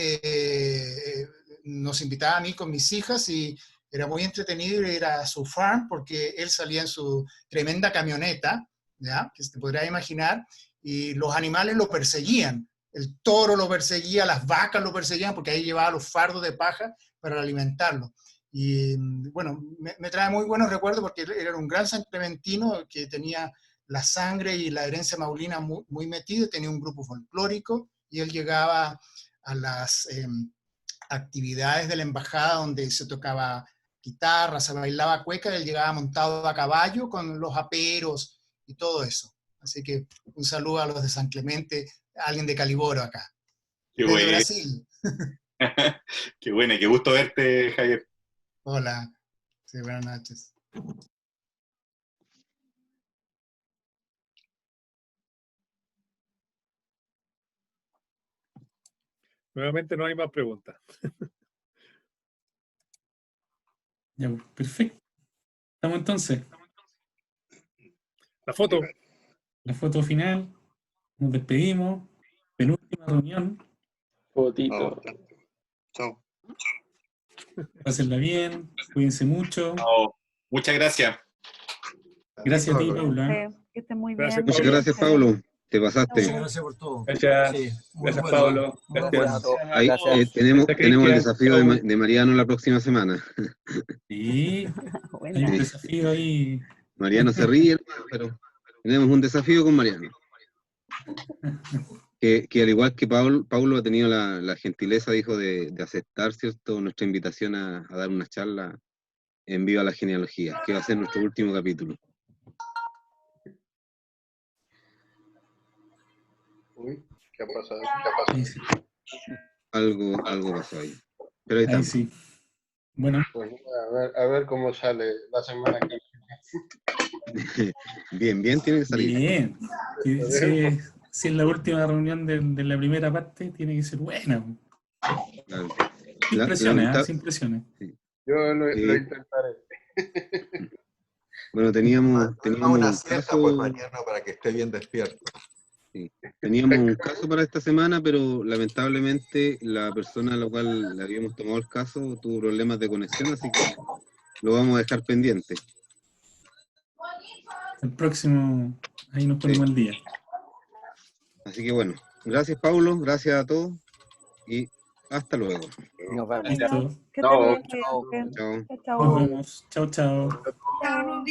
nos invitaba a mí con mis hijas, y era muy entretenido ir a su farm, porque él salía en su tremenda camioneta, ¿ya? Que se podrá imaginar, y los animales lo perseguían. El toro lo perseguía, las vacas lo perseguían, porque ahí llevaba los fardos de paja para alimentarlo. Y bueno, me trae muy buenos recuerdos, porque él era un gran sanclementino que tenía la sangre y la herencia maulina muy metida, tenía un grupo folclórico, y él llegaba a las actividades de la embajada donde se tocaba guitarra, se bailaba cueca, y él llegaba montado a caballo con los aperos y todo eso. Así que un saludo a los de San Clemente, alguien de Caliboro acá. Qué Desde bueno. Brasil. Qué bueno, qué gusto verte, Javier. Hola, sí, buenas noches. Nuevamente no hay más preguntas. Ya, perfecto. Estamos entonces. La foto. La foto final. Nos despedimos. Penúltima reunión. Fotito. Chao. Pásenla bien. Cuídense mucho. Chao. Muchas gracias. Gracias a ti, Paula. Que esté muy Gracias, bien. Muchas gracias, Pablo. Te pasaste. Muchas gracias por todo. Gracias, Sí, muy gracias bueno, Pablo. muy Gracias. bueno. Ahí, Gracias. tenemos el Cristian. desafío Chau. de Mariano la próxima semana. Sí, hay un desafío ahí. Mariano se ríe, hermano, pero tenemos un desafío con Mariano. Que al igual que Paulo ha tenido la gentileza, dijo, de aceptar, ¿cierto?, nuestra invitación a dar una charla en Viva la Genealogía, que va a ser nuestro último capítulo. Uy, ¿qué ha pasado? Ahí sí. Algo pasó ahí. Pero ahí Ahí estamos. sí. Bueno. Pues a ver cómo sale la semana que viene. Bien, tiene que salir. Bien. Si es la última reunión de la primera parte, tiene que ser buena. Claro. Sin presiones, sin presiones. Sí. Yo lo intentaré. Bueno, teníamos una un siesta, caso, pues, Mariano, para que esté bien despierto. sí, teníamos un caso para esta semana, pero lamentablemente la persona a la cual le habíamos tomado el caso tuvo problemas de conexión, así que lo vamos a dejar pendiente. El próximo, ahí nos ponemos al día. Así que bueno, gracias Paulo, gracias a todos y hasta luego. Nos vemos. Listo. Que esté bien. Chao. Nos vemos. Chao, chao. Chao.